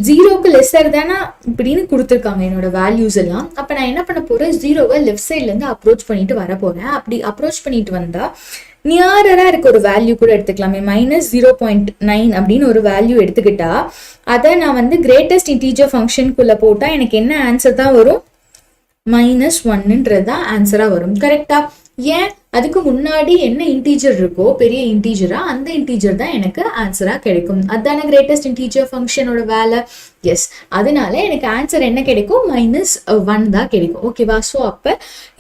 0க்கு லெஸ்ஸர் தானே இப்படின்னு கொடுத்துருக்காங்க என்னோட வேல்யூஸ் எல்லாம். அப்போ நான் என்ன பண்ண போறேன், 0வை லெஃப்ட் சைட்லேருந்து அப்ரோச் பண்ணிட்டு வர போறேன். அப்படி அப்ரோச் பண்ணிட்டு வந்தா நியரா இருக்க ஒரு வேல்யூ கூட எடுத்துக்கலாமே, -0.9 அப்படின்னு ஒரு வேல்யூ எடுத்துக்கிட்டா அதை நான் வந்து கிரேட்டஸ்ட் இன்டீஜர் ஃபங்க்ஷனுக்குள்ள போட்டா எனக்கு என்ன ஆன்சர் தான் வரும், -1ன்றது தான் ஆன்சரா வரும். கரெக்டா. ஏன், அதுக்கு முன்னாடி என்ன இன்டீஜர் இருக்கோ பெரிய இன்டீஜரா அந்த இன்டீஜர் தான் எனக்கு ஆன்சரா கிடைக்கும். அதுதானே கிரேட்டஸ்ட் இன்டீஜர் ஃபங்க்ஷனோட வேலை. எஸ், அதனால எனக்கு ஆன்சர் என்ன கிடைக்கும், -1 தான் கிடைக்கும். ஓகேவா, ஸோ அப்ப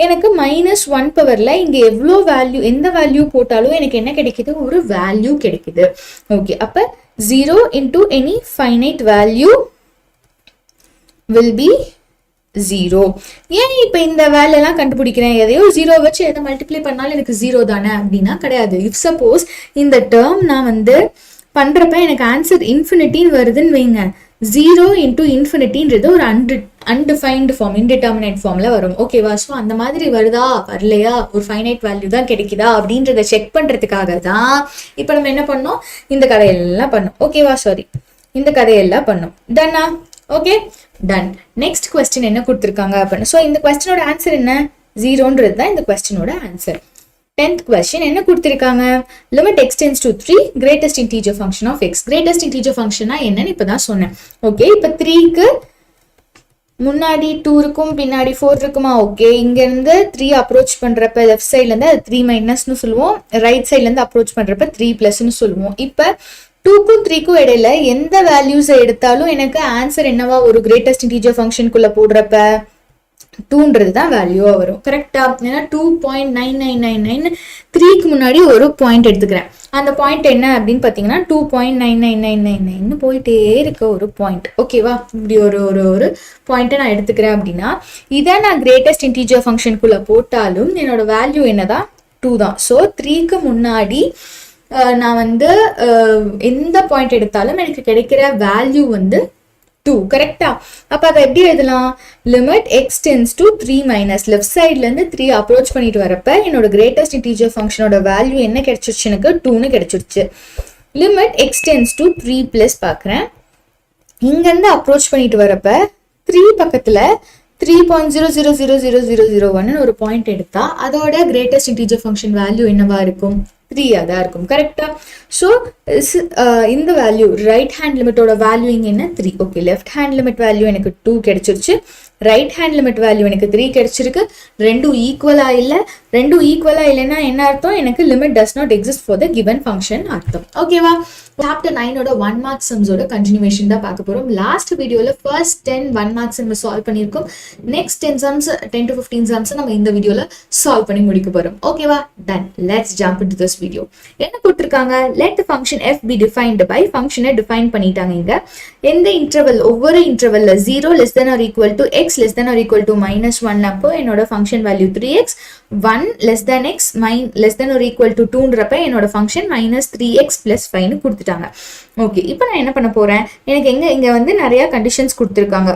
எனக்கு -1 பவர்ல இங்க எவ்வளோ வேல்யூ எந்த வேல்யூ போட்டாலும் எனக்கு என்ன கிடைக்குது, ஒரு வேல்யூ கிடைக்குது. ஓகே, அப்ப 0 into any finite value will be 0. ஏன் இப்ப இந்த வேலையெல்லாம் கண்டுபிடிக்கிறேன், எதையோ 0 வச்சு எதை மல்டிப்ளை பண்ணாலும் எனக்கு 0 தானே அப்படின்னா கிடையாது. இஃப் சப்போஸ் இந்த டேர்ம் நான் வந்து பண்றப்ப எனக்கு ஆன்சர் இன்ஃபினிட்டின்னு வருதுன்னு வைங்க, 0 into இன்ஃபினிட்டின்றது ஒரு அன்டிஃபைன்டு ஃபார்ம், இன்டிட்டர்மினேட் ஃபார்ம்ல வரும். ஓகேவா, ஸோ அந்த மாதிரி வருதா வரலையா, ஒரு ஃபைனைட் வேல்யூ தான் கிடைக்குதா அப்படின்றத செக் பண்றதுக்காக தான் இப்போ நம்ம என்ன பண்ணோம், இந்த கதையெல்லாம் பண்ணோம். ஓகேவா, சாரி, இந்த கதையெல்லாம் பண்ணோம். டன்னா. Okay, done. நெக்ஸ்ட் கொஸ்டின் என்ன கொடுத்துருக்காங்க அப்படின்னு. ஸோ இந்த கொஸ்டினோட ஆன்சர் என்ன, 0ன்றது தான் இந்த கொஸ்டினோட ஆன்சர். 10th கொஸ்டின் என்ன கொடுத்துருக்காங்க, limit x tends to 3 greatest integer function of x. Greatest integer ஃபங்க்ஷனா என்னன்னு இப்பதான் சொன்னேன். ஓகே, இப்போ 3க்கு முன்னாடி 2 இருக்கும், பின்னாடி 4 இருக்குமா. ஓகே, இங்க இருந்து 3 அப்ரோச் பண்றப்ப லெஃப்ட் சைட்ல இருந்து அது 3 மைனஸ்னு சொல்லுவோம், ரைட் சைட்ல இருந்து அப்ரோச் பண்றப்ப 3 பிளஸ்ன்னு சொல்லுவோம். இப்போ 2க்கும் 3க்கும் இடையில எந்த வேல்யூஸை எடுத்தாலும் எனக்கு ஆன்சர் என்னவா ஒரு கிரேட்டஸ்ட் இன்டீஜர் ஃபங்க்ஷனுக்குள்ள போடுறப்ப 2ன்றது தான் வேல்யூவா வரும். கரெக்டா. ஏன்னா 2.9999 3க்கு முன்னாடி ஒரு பாயிண்ட் எடுத்துக்கிறேன். அந்த பாயிண்ட் என்ன அப்படின்னு பாத்தீங்கன்னா 2.99999 போயிட்டே இருக்க ஒரு பாயிண்ட். ஓகேவா, இப்படி ஒரு பாயிண்ட்டை நான் எடுத்துக்கிறேன் அப்படின்னா இதை நான் கிரேட்டஸ்ட் இன்டீஜர் ஃபங்க்ஷனுக்குள்ள போட்டாலும் என்னோட வேல்யூ என்னதான் 2 தான். ஸோ 3க்கு முன்னாடி நான் வந்து எந்த பாயிண்ட் எடுத்தாலும் எனக்கு கிடைக்கிற வேல்யூ வந்து 2. கரெக்டா? அப்ப அதை எப்படி எழுதலாம்? Limit x tends to 3 minus left சைட்ல இருந்து 3 அப்ரோச் பண்ணிட்டு வரப்ப என்னோட கிரேட்டஸ்ட் இன்டீஜர் ஃபங்க்ஷனோட வேல்யூ என்ன கிடைச்சிருச்சு? எனக்கு 2ன்னு கிடைச்சிருச்சு. Limit x tends to 3 plus பாக்குறேன். இங்க இருந்து அப்ரோச் பண்ணிட்டு வரப்ப 3 பக்கத்துல 3.000001 ஒரு பாயிண்ட் எடுத்தா அதோட கிரேட்டஸ்ட் இன்டீஜர் ஃபங்க்ஷன் வேல்யூ என்னவா இருக்கும்? 3 தான் இருக்கும். கரெக்டா? ஸோ இந்த வேல்யூ ரைட் ஹேண்ட் லிமிட்டோட வேல்யூ இங்க என்ன? 3. Okay, left hand limit value எனக்கு 2 கிடைச்சிருச்சு. ரைட் ஹேண்ட் லிமிட் வேல்யூ எனக்கு 3 கிடைச்சிருக்கு. ரெண்டும் ஈக்குவலா இல்ல. ரெண்டும் ஈக்குவலா இல்லைன்னா என்ன அர்த்தம்? எனக்கு limit does not exist for the given function அர்த்தம். ஓகேவா? சாப்டர் 9ஓட 1 மார்க் சம்ஸோட கண்டினியூவேஷன் தான் பார்க்க போறோம். லாஸ்ட் வீடியோல ஃபர்ஸ்ட் 10 1 மார்க்ஸ் நம்ம சால்வ் பண்ணியிருக்கோம். நெக்ஸ்ட் 10 சம்ஸ் 10 to 15 சம்ஸ் நம்ம இந்த வீடியோல சால்வ் பண்ணி முடிக்க போறோம். ஓகேவா? Done. Let's jump into this video. என்ன கொடுத்திருக்காங்க? let the function f be defined by ஃபங்க்ஷனை டிஃபைன் பண்ணிட்டாங்க. இங்க எந்த இன்டர்வல், ஒவ்வொரு இன்டர்வல்ல 0 less than or equal to x less than or equal to -1 அப்போ என்னோட function value 3x, 1 less than x less than or equal to 2ன்றப்ப என்னோட function -3x plus 5ன்னு கொடுத்துட்டாங்க. Okay, இப்போ நான் என்ன பண்ண போறேன்? எனக்கு இங்க வந்து நிறைய கண்டிஷன்ஸ் கொடுத்துருக்காங்க.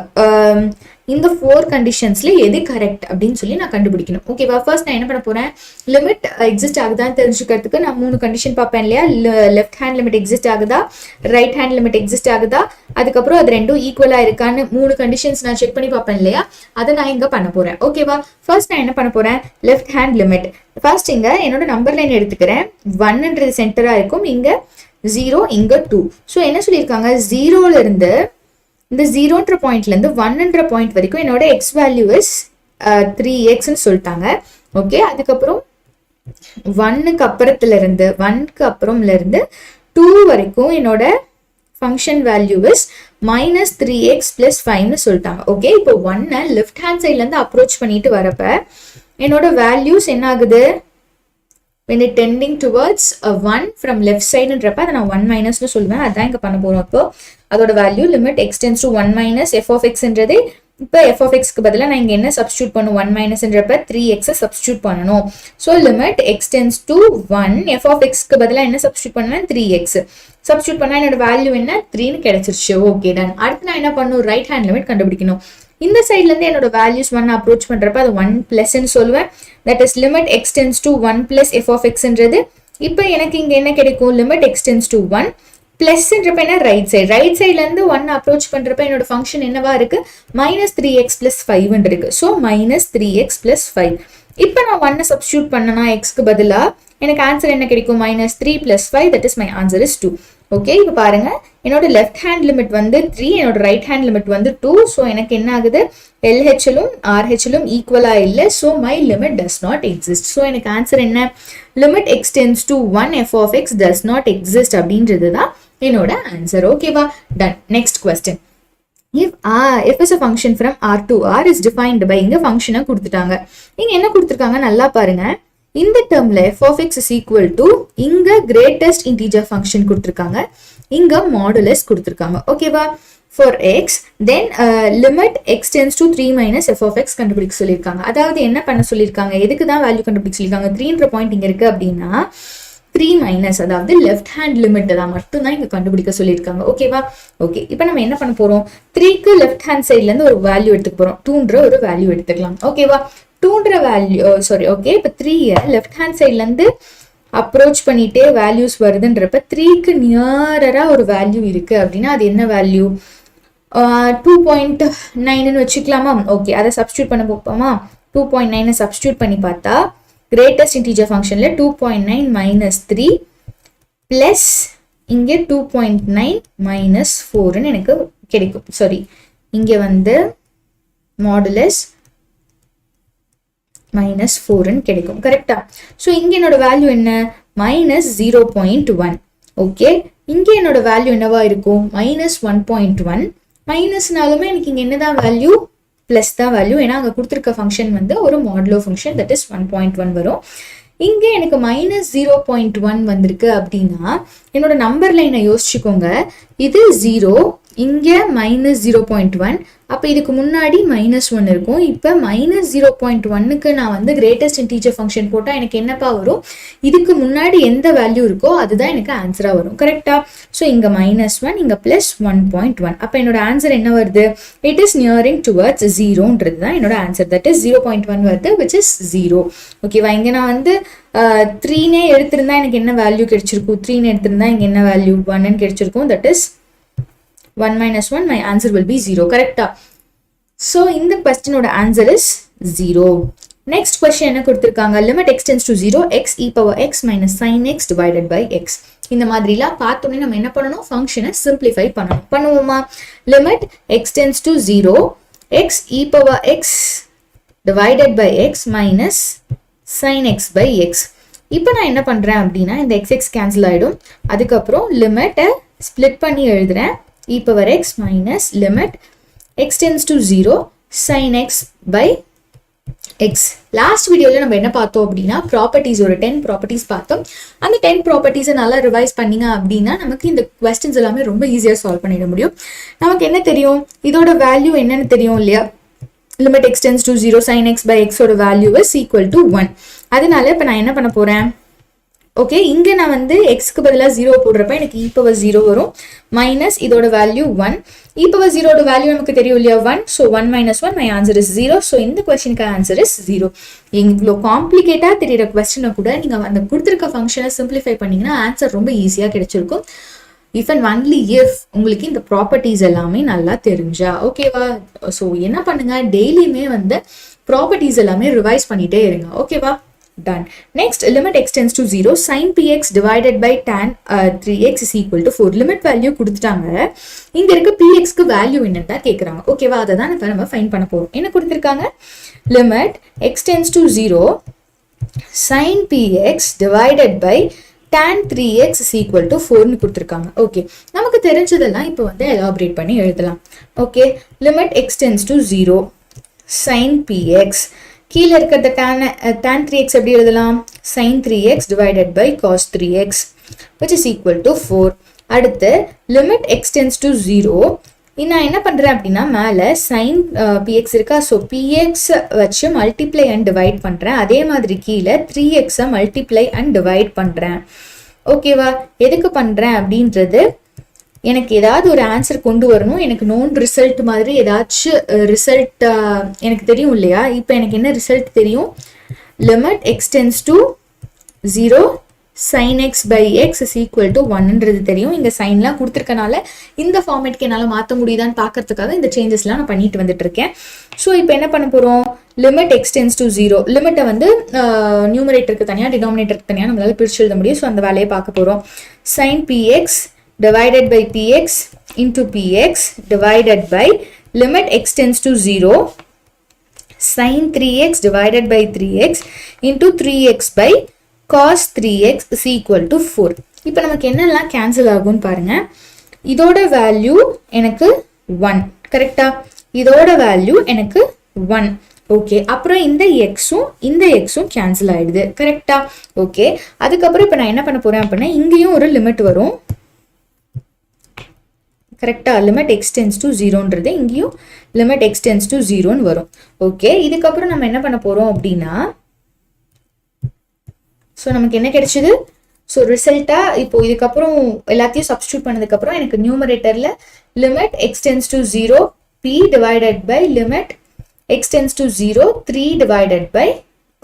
இந்த 4 கண்டிஷன்ஸ்ல எது கரெக்ட் அப்படின்னு சொல்லி நான் கண்டுபிடிக்கணும். ஓகேவா? ஃபர்ஸ்ட் நான் என்ன பண்ண போறேன்? லிமிட் எக்ஸிஸ்ட் ஆகுதான்னு தெரிஞ்சுக்கிறதுக்கு நான் 3 கண்டிஷன் பார்ப்பேன் இல்லையா? லெஃப்ட் ஹேண்ட் லிமிட் எக்ஸிஸ்ட் ஆகுதா, ரைட் ஹேண்ட் லிமிட் எக்ஸிஸ்ட் ஆகுதா, அதுக்கப்புறம் அது ரெண்டும் ஈக்குவலா இருக்கான்னு 3 கண்டிஷன்ஸ் நான் செக் பண்ணி பார்ப்பேன் இல்லையா? அதை நான் இங்க பண்ண போறேன். ஓகேவா? ஃபர்ஸ்ட் நான் என்ன பண்ண போறேன்? Left hand limit. ஃபர்ஸ்ட் இங்க என்னோட நம்பர் லைன் எடுத்துக்கிறேன். 1ன்றது சென்டரா இருக்கும், இங்க 0, இங்க 2. ஸோ என்ன சொல்லியிருக்காங்க? 0ல இருந்து இந்த 0ன்ற பாயிண்ட்ல இருந்து 1ன்ற பாயிண்ட் வரைக்கும் என்னோட எக்ஸ் வேல்யூ இஸ் 3xன்னு சொல்லிட்டாங்க. ஓகே, அதுக்கப்புறம் 1க்கு அப்புறம்ல இருந்து 2 வரைக்கும் என்னோட function value is -3x plus 5ன்னு சொல்லிட்டாங்க. ஓகே, இப்போ 1 லெஃப்ட் ஹேண்ட் சைட்ல இருந்து அப்ரோச் பண்ணிட்டு வரப்ப என்னோட வேல்யூஸ் என்ன ஆகுது? when it tending towards a 1 from left side ன்றப்ப அதை நான் 1 மைனஸ்னு சொல்லுவேன். அதான் இங்க பண்ண போறோம். அப்போ அதோட value limit x tends to 1 minus f of x ன்றது இப்போ f of x க்கு பதிலா நான் இங்க என்ன சப்ஸ்டிட்யூட் பண்ணும்? 1 மைனஸ்ன்றப்ப 3x சப்ஸ்டிட்யூட் பண்ணணும். So limit x tends to 1 f of x க்கு பதிலா என்ன சப்ஸ்டிட்யூட் பண்ணுவேன்? 3x சப்ஸ்டிட்யூட் பண்ணா என்னோட வேல்யூ என்ன? 3ன்னு கிடைச்சிருச்சு. Okay, done. அடுத்து நான் என்ன பண்ணும்? ரைட் ஹேண்ட் லிமிட் கண்டுபிடிக்கணும். இந்த சைட்ல இருந்து என்னோட வேல்யூஸ் 1 அப்ரோச் பண்றப்ப அது 1 பிளஸ்ன்னு சொல்லுவேன். That is limit x tends to 1 plus f of x ன்றது. இப்போ எனக்கு இங்க என்ன கிடைக்கும்? லிமிட் x tends to 1 பிளஸ்ன்றப்ப என்ன? ரைட் சைட்ல இருந்து 1 அப்ரோச் பண்றப்ப என்னோட ஃபங்க்ஷன் என்னவா இருக்கு? -3x plus 5 இருக்கு. So -3x plus 5. இப்போ நான் 1 சப்ஸ்டிட்யூட் பண்ணனா எக்ஸ்க்கு பதிலா எனக்கு ஆன்சர் என்ன கிடைக்கும்? -3 plus 5. That is my answer is 2. Okay, இப்போ பாருங்க, என்னோட லெஃப்ட் ஹேண்ட் லிமிட் வந்து 3, என்னோட ரைட் ஹேண்ட் லிமிட் வந்து 2. ஸோ எனக்கு என்ன ஆகுது? LHலும் RHலும் ஈக்குவலா இல்லை. So my limit does not exist. So எனக்கு ஆன்சர் என்ன? Limit x tends to 1 f of x does not exist அப்படின்றது தான் என்னோட ஆன்சர். ஓகேவா? Done. Next question. if is a function from R to R is defined by இங்க ஃபங்க்ஷனை கொடுத்துட்டாங்க. இங்க என்ன கொடுத்துருக்காங்க? நல்லா பாருங்க. இந்த டேர்ம்ல f of x is equal to இங்க greatest integer function கொடுத்திருக்காங்க, இங்க modulus கொடுத்திருக்காங்க. ஓகேவா? for x then limit x tends to 3 minus f of x கண்டுபிடிக்க சொல்லியிருக்காங்க. அதாவது என்ன பண்ண சொல்லியிருக்காங்க? எதுக்கு தான் வேல்யூ கண்டுபிடிக்க சொல்லியிருக்காங்க? 3ன்ற பாயிண்ட் இங்க இருக்கு அப்படின்னா 3 மைனஸ், அதாவது லெஃப்ட் ஹேண்ட் லிமிட் தான் மட்டும் தான் இங்க கண்டுபிடிக்க சொல்லியிருக்காங்க. ஓகேவா? ஓகே, இப்போ நம்ம என்ன பண்ண போறோம்? 3க்கு லெஃப்ட் ஹேண்ட் சைட்ல இருந்து ஒரு வேல்யூ எடுத்துக்க போறோம். 2ன்ற ஒரு வேல்யூ எடுத்துக்கலாம். ஓகேவா? 2ன்ற வேல்யூ சாரி ஓகே, இப்போ 3 லெஃப்ட் ஹேண்ட் சைட்ல இருந்து அப்ரோச் பண்ணிட்டே வேல்யூஸ் வருதுன்றப்ப 3க்கு நியரரா ஒரு வேல்யூ இருக்கு அப்படின்னா அது என்ன வேல்யூ? 2.9ன்னு வச்சுக்கலாமா? ஓகே, அதை சப்ஸ்டிட்யூட் பண்ண போப்போமா? 2.9 சப்ஸ்டிட்யூட் பண்ணி பார்த்தா கிரேட்டஸ்ட் இன்டீஜர் ஃபங்க்ஷன்ல 2.9 minus 3 பிளஸ் இங்கே 2.9 minus 4ன்னு எனக்கு கிடைக்கும். சாரி, இங்க வந்து மாடுலஸ் -4ன்னு கிடைக்கும். கரெக்டா? ஸோ இங்க என்னோட வேல்யூ என்ன? -0.1. ஓகே, இங்க என்னோட வேல்யூ என்னவா இருக்கும்? -1.1. மைனஸ்னாலுமே எனக்கு இங்க என்னதான் வேல்யூ? பிளஸ் தான் வேல்யூ. ஏன்னா அங்க கொடுத்துருக்க ஃபங்க்ஷன் வந்து ஒரு மாடுலோ ஃபங்க்ஷன், தட் இஸ் 1.1 வரும். இங்க எனக்கு -0.1 வந்திருக்கு அப்படின்னா என்னோட நம்பர் லைனை யோசிச்சுக்கோங்க. இது 0, இங்கே -0.1. அப்போ இதுக்கு முன்னாடி -1 இருக்கும். இப்போ -0.1க்கு நான் வந்து கிரேட்டஸ்ட் இன்டீஜர் ஃபங்க்ஷன் போட்டால் எனக்கு என்னப்பா வரும்? இதுக்கு முன்னாடி எந்த வேல்யூ இருக்கோ அதுதான் எனக்கு ஆன்சராக வரும். கரெக்டா? ஸோ இங்கே -1, இங்கே +1.1. அப்போ என்னோட ஆன்சர் என்ன வருது? இட் இஸ் நியரிங் டுவர்ட்ஸ் 0ன்றது தான் என்னோட ஆன்சர். தட் இஸ் 0.1 வருது, விச் இஸ் 0. ஓகேவா? இங்கே நான் வந்து 3னே எடுத்திருந்தா எனக்கு என்ன வேல்யூ கிடைச்சிருக்கும்? 3னு எடுத்திருந்தா இங்கே என்ன வேல்யூ? 1ன்னு கிடைச்சிருக்கும். That is 1 - 1, my answer will be 0. Correcta? So, in the question, the answer is 0. Next question, என்ன கொடுத்திருக்காங்க? Limit x tends to 0, x e power x minus sin x divided by x. இந்த மாதிரிலாம் பார்த்தோன்னே நம்ம என்ன பண்ணணும்? ஃபங்க்ஷனை சிம்பிளிஃபை பண்ணணும். பண்ணுவோமா? Limit x tends to 0, x e power x divided by x minus sin x by x. இப்போ நான் என்ன பண்றேன் அப்படின்னா இந்த x கேன்சல் ஆயிடும். அதுக்கப்புறம் லிமிட்டை ஸ்ப்ளிட் பண்ணி எழுதுறேன். e power x minus limit x tends to 0 sin x by x. Last வீடியோவில் நம்ம என்ன பார்த்தோம் அப்படின்னா ப்ராப்பர்ட்டிஸ் ஒரு 10 ப்ராப்பர்ட்டிஸ் பார்த்தோம். அந்த 10 ப்ராப்பர்ட்டிஸை நல்லா ரிவைஸ் பண்ணிங்க அப்படின்னா நமக்கு இந்த கொஸ்டின்ஸ் எல்லாமே ரொம்ப ஈஸியாக சால்வ் பண்ணிட முடியும். நமக்கு என்ன தெரியும்? இதோட வேல்யூ என்னன்னு தெரியும் இல்லையா? limit x tends to 0 sin x by x ஓட வேல்யூ is equal to 1. அதனால இப்போ நான் என்ன பண்ண போறேன்? ஓகே, இங்கே நான் வந்து எக்ஸ்க்கு பதிலாக 0 போடுறப்ப எனக்கு e power 0 வரும். மைனஸ் இதோட வேல்யூ 1. e power 0 வேல்யூ நமக்கு தெரியும் இல்லையா? 1. So 1 - 1, my answer is 0. So இந்த கொஸ்டினுக்கு ஆன்சர் இஸ் 0. இவ்வளோ காம்ப்ளிகேட்டாக தெரியுற கொஸ்டினை கூட நீங்கள் அந்த கொடுத்துருக்க ஃபங்க்ஷனை சிம்பிளிஃபை பண்ணிங்கன்னா ஆன்சர் ரொம்ப ஈஸியாக கிடைச்சிருக்கும். இஃப் அண்ட் ஒன்லி இஃப் உங்களுக்கு இந்த ப்ராப்பர்ட்டிஸ் எல்லாமே நல்லா தெரிஞ்சா. ஓகேவா? ஸோ என்ன பண்ணுங்க, டெய்லியுமே வந்து ப்ராப்பர்ட்டிஸ் எல்லாமே ரிவைஸ் பண்ணிட்டே இருங்க. ஓகேவா? Done. Next, limit x tends to 0 sin px divided by tan 3x is equal to 4. Limit value கொடுத்துட்டாங்க. இங்க இருக்க pxக்கு வேல்யூ என்னன்னு தான் கேட்குறாங்க. ஓகேவா? அதை தான் இப்போ நம்ம ஃபைண்ட் பண்ண போறோம். என்ன கொடுத்துருக்காங்க? Limit x tends to 0 sin px divided by tan 3x is equal to 4னு கொடுத்துருக்காங்க. ஓகே, நமக்கு தெரிஞ்சதெல்லாம் இப்போ வந்து எலாபரேட் பண்ணி எழுதலாம். Okay, limit x tends to 0 sin px, கீழே இருக்கிறத tan 3x எப்படி எழுதலாம்? sin 3x divided by cos 3x which is equal to 4. அடுத்து limit x tends to 0. நான் என்ன பண்றேன் அப்படின்னா மேலே sin px இருக்கா? ஸோ px வச்சு மல்டிப்ளை அண்ட் டிவைட் பண்றேன். அதே மாதிரி கீழே 3x மல்டிப்ளை அண்ட் டிவைட் பண்றேன். ஓகேவா? எதுக்கு பண்றேன் அப்படின்றது எனக்கு ஏதாவது ஒரு ஆன்சர் கொண்டு வரணும். எனக்கு நோன் ரிசல்ட் மாதிரி ஏதாச்சும் ரிசல்ட் எனக்கு தெரியும் இல்லையா? இப்போ எனக்கு என்ன ரிசல்ட் தெரியும்? Limit x tends to 0 sin x by x is equal to 1ன்றது தெரியும். இங்கே சைன்லாம் கொடுத்துருக்கனால இந்த ஃபார்மேட்க்கு என்னால் மாற்ற முடியுதான்னு பார்க்கறதுக்காக இந்த சேஞ்சஸ்லாம் நான் பண்ணிட்டு வந்துட்டு இருக்கேன். ஸோ இப்போ என்ன பண்ண போகிறோம்? லிமிட் எக்ஸ் டென்ஸ் டு 0, லிமிட்டை வந்து நியூமரேட்டருக்கு தனியாக டினாமினேட்டருக்கு தனியாக நம்மளால பிரிச்சு எழுத முடியும். ஸோ அந்த வேலையை பார்க்க போகிறோம். sin px divided by px into px divided by limit x tends to 0 sin 3x divided by 3x into 3x by cos 3x is equal to 4. இப்போ நமக்கு என்னெல்லாம் கேன்சல் ஆகும்னு பாருங்க. இதோட வேல்யூ எனக்கு 1. கரெக்டா? இதோட வேல்யூ எனக்கு 1. ஓகே, அப்புறம் இந்த எக்ஸும் கேன்சல் ஆயிடுது. கரெக்டா? ஓகே, அதுக்கப்புறம் இப்போ நான் என்ன பண்ண போறேன் அப்படின்னா இங்கேயும் ஒரு லிமிட் வரும். கரெக்டா? லிமிட் எக்ஸ் டென்ஸ் டு 0ன்றது இங்கேயும் லிமிட் எக்ஸ் டென்ஸ் டு 0ன்னு வரும். ஓகே, இதுக்கப்புறம் நம்ம என்ன பண்ண போறோம் அப்படின்னா ஸோ நமக்கு என்ன கிடைச்சது? ஸோ ரிசல்ட்டா இப்போ இதுக்கப்புறம் எல்லாத்தையும் சப்ஸ்டியூட் பண்ணதுக்கப்புறம் எனக்கு நியூமரேட்டர்ல limit x tends to 0 p divided by limit x tends to 0 3 divided by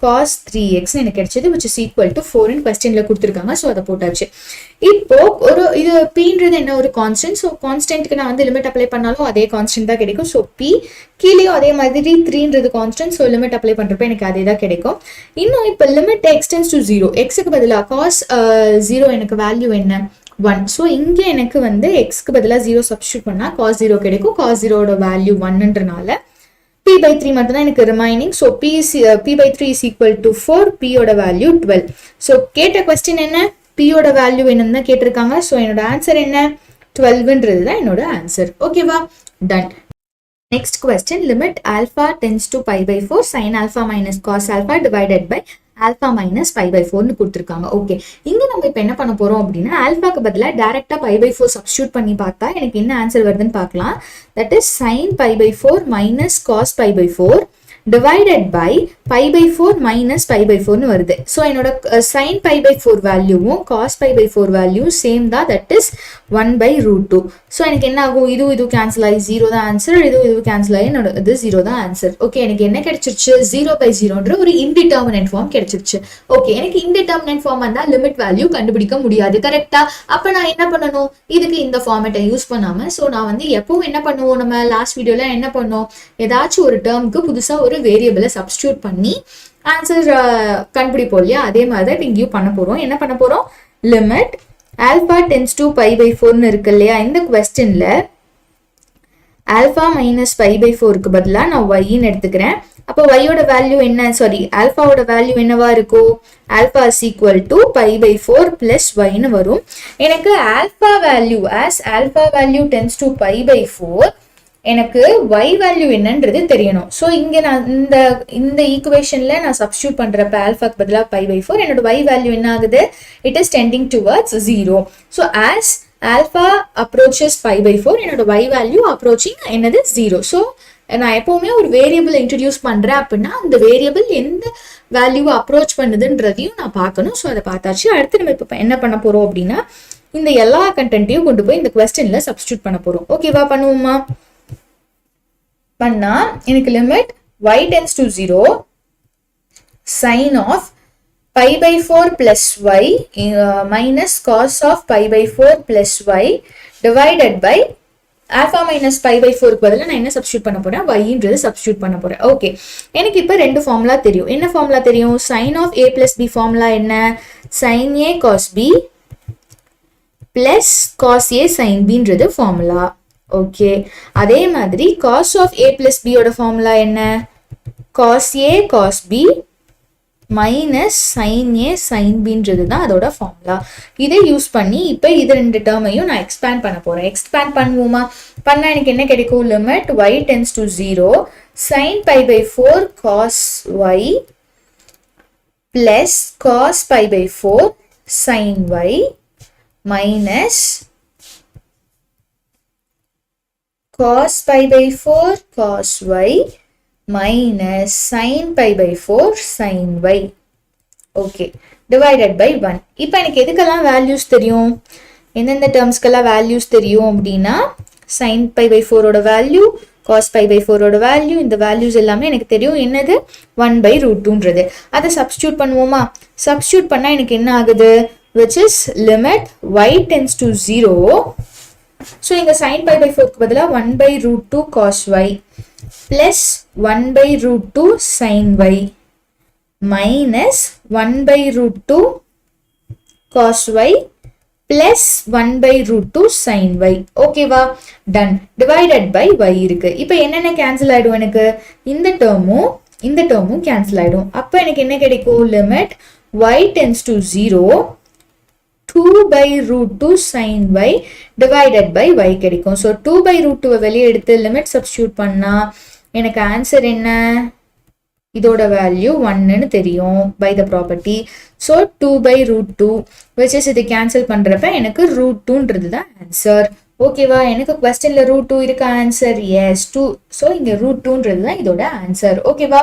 cos 3x எனக்கு கிடைச்சது which is equal to 4 in questionல கொடுத்துருக்காங்க. ஸோ அதை போட்டாச்சு. இப்போ இது pன்றது என்ன? ஒரு கான்ஸ்டன்ட். ஸோ கான்ஸ்டன்ட்க்கு நான் வந்து லிமிட் அப்ளை பண்ணாலும் அதே கான்ஸ்டன்ட் தான் கிடைக்கும். ஸோ p கீழேயும் அதே மாதிரி 3ன்றது கான்ஸ்டன்ட். ஸோ லிமிட் அப்ளை பண்றப்ப எனக்கு அதே தான் கிடைக்கும். இன்னும் இப்போ லிமிட் எக்ஸ் டென்ஸ் டு 0, எக்ஸுக்கு பதிலாக cos 0 எனக்கு வேல்யூ என்ன? 1. ஸோ இங்கே எனக்கு வந்து எக்ஸ்க்கு பதிலாக 0 சப்ஸ்டியூட் பண்ணால் cos 0 கிடைக்கும். cos 0ஓட வேல்யூ 1ன்றனால p by 3 மட்டும்தான் எனக்கு remaining. So p by 3 is equal to 4, p ஓட வேல்யூ 12. ஸோ கேட்ட கொஸ்டின் என்ன? p ஓட வேல்யூ என்னன்னு தான் கேட்டிருக்காங்க. ஸோ என்னோட ஆன்சர் என்ன? 12ன்றது தான் என்னோட ஆன்சர். ஓகேவா? Done. Next question, limit alpha tends to pi by 4 sin alpha minus cos alpha divided by alpha minus pi by ஃபோர்னு கொடுத்துருக்காங்க. ஓகே, இங்க நம்ம இப்போ என்ன பண்ண போறோம் அப்படின்னா ஆல்ஃபாக்கு பதிலாக டைரக்டா பை பை ஃபோர் சப்ஸ்டியூட் பண்ணி பார்த்தா எனக்கு என்ன ஆன்சர் வருதுன்னு பார்க்கலாம். That is sin pi by four minus cos pi by four divided by pi by 4 minus pi by 4 வருது. So என்னோட sin pi by 4 வேல்யூவும் cos pi by 4 value same தான், that is 1 by root 2. So எனக்கு என்ன ஆகும், இது cancel ஆகி 0 தான் ஆன்சர், இது கேன்சல் ஆகி என்னோட இது 0 தான் ஆன்சர். ஓகே, எனக்கு என்ன கிடைச்சிருச்சு, 0 by 0ன்ற ஒரு இன்டிடெர்மினன்ட் ஃபார்ம் கிடைச்சிருச்சு. ஓகே, எனக்கு இன்டிடெர்மினன்ட் ஃபார்ம் வந்தா லிமிட் வேல்யூ கண்டுபிடிக்க முடியாது, கரெக்டா? அப்ப நான் என்ன பண்ணணும், இதுக்கு இந்த ஃபார்மேட்டை யூஸ் பண்ணாம சோ நான் வந்து எப்பவும் என்ன பண்ணுவோம், நம்ம லாஸ்ட் வீடியோல என்ன பண்ணோம், ஏதாச்சும் ஒரு டேர்முக்கு புதுசா ஒரு வேரியபிளை சப்ஸ்டியூட் பண்ணி ஆன்சர் கண்டுபிடிப்போம் இல்லையா, அதே மாதிரி தான் இங்கேயும் பண்ண போறோம். என்ன பண்ண போறோம், limit alpha tends to pi by 4னு இருக்கு இல்லையா, இந்த கொஸ்டின்ல ஆல்பா மைனஸ் பை பை 4க்கு பதிலா நான் ஒய்ன்னு எடுத்துக்கிறேன். அப்போ ஒய்யோட வேல்யூ என்ன, சாரி ஆல்பாவோட வேல்யூ என்னவா இருக்கும், alpha is equal to pi by 4 plus ஒய்னு வரும். எனக்கு alpha value alpha value tends to pi by 4, எனக்கு y வேல்யூ என்னன்றது தெரியணும். ஸோ இங்க நான் இந்த ஈக்குவேஷன்ல நான் சப்ஸ்டியூட் பண்றப்ப ஆல்பாக்கு பதிலாக பை பை 4 என்னோட y வேல்யூ என்ன ஆகுது, it is tending towards 0. So as alpha approaches pi by 4 என்னோட y வேல்யூ அப்ரோச்சிங் என்னது 0. ஸோ நான் எப்பவுமே ஒரு வேரியபிள் இன்ட்ரடியூஸ் பண்றேன் அப்படின்னா அந்த வேரியபிள் எந்த வேல்யூவை அப்ரோச் பண்ணுதுன்றதையும் நான் பார்க்கணும். ஸோ அதை பார்த்தாச்சு. அடுத்து நம்ம இப்போ என்ன பண்ண போறோம் அப்படின்னா இந்த எல்லா கண்டென்ட்டையும் கொண்டு போய் இந்த கொஸ்டின்ல சப்ஸ்டியூட் பண்ண போறோம். ஓகேவா, பண்ணுவோமா? பண்ணா எனக்கு limit y tends to 0 sin of pi by 4 plus y minus cos of pi by 4 plus y divided by alpha minus pi by 4 க்கு பதிலா நான் என்ன சப்ஸ்டியூட் பண்ண போறேன், yன்றது சப்ஸ்டியூட் பண்ண போறேன். ஓகே, எனக்கு இப்போ ரெண்டு ஃபார்முலா தெரியும். என்ன ஃபார்முலா தெரியும், sin of a plus b formula என்ன, sin a cos b plus cos a sin bன்றது ஃபார்முலா. ஓகே, அதே மாதிரி cos of a plus b ஓட ஃபார்முலா என்ன, cos a cos b minus sin a sin bன்றது தான் அதோட ஃபார்முலா. இதை யூஸ் பண்ணி இப்போ இது ரெண்டு டேர்மையும் நான் எக்ஸ்பேண்ட் பண்ண போறேன். எக்ஸ்பேண்ட் பண்ணுவோமா, பண்ணா எனக்கு என்ன கிடைக்கும், limit y tends to 0 sin pi by 4 cos y plus cos pi by 4 sin y minus cos pi by 4 cos y minus sin pi by 4 sin y. Okay, divided by 1. இப்போ எனக்கு எதுக்கெல்லாம் values தெரியும், எந்தெந்த டேர்ம்ஸ்க்கெல்லாம் values தெரியும் அப்படின்னா sin pi by 4 ஓட value, cos pi by 4 ஓட value, இந்த வேல்யூஸ் எல்லாமே எனக்கு தெரியும். என்னது, 1 by root 2ன்றது. அதை சப்ஸ்டியூட் பண்ணுவோமா, சப்ஸ்டியூட் பண்ணா எனக்கு என்ன ஆகுது, which is limit y tends to 0. So இங்க sin pi by 4 க்கு பதிலா 1 by root 2 cos y plus 1 by root 2 sin y minus 1 by root 2 cos y plus 1 by root 2 sin y. ஓகேவா, done. Divided by y இருக்கு. இப்போ என்னென்ன cancel ஆயிடும், எனக்கு இந்த டேர்மும் கேன்சல் ஆயிடும். அப்போ எனக்கு என்ன கிடைக்கும், limit y tends to 0 2 by root 2 sin y divided by y கிடைக்கும். So 2 by root 2 வெளியே எடுத்து லிமிட் சப்ஸ்டியூட் பண்ணா எனக்கு ஆன்சர் என்ன, இதோட வேல்யூ 1ன்னு தெரியும் by the property. So 2 by root 2 which is இது கேன்சல் பண்றப்ப எனக்கு root 2ன்றது தான் ஆன்சர். ஓகேவா, எனக்கு கொஸ்டின்ல root 2 இருக்கா ஆன்சர், எஸ் 2. ஸோ இங்க root 2ன்றது தான் இதோட ஆன்சர். ஓகேவா,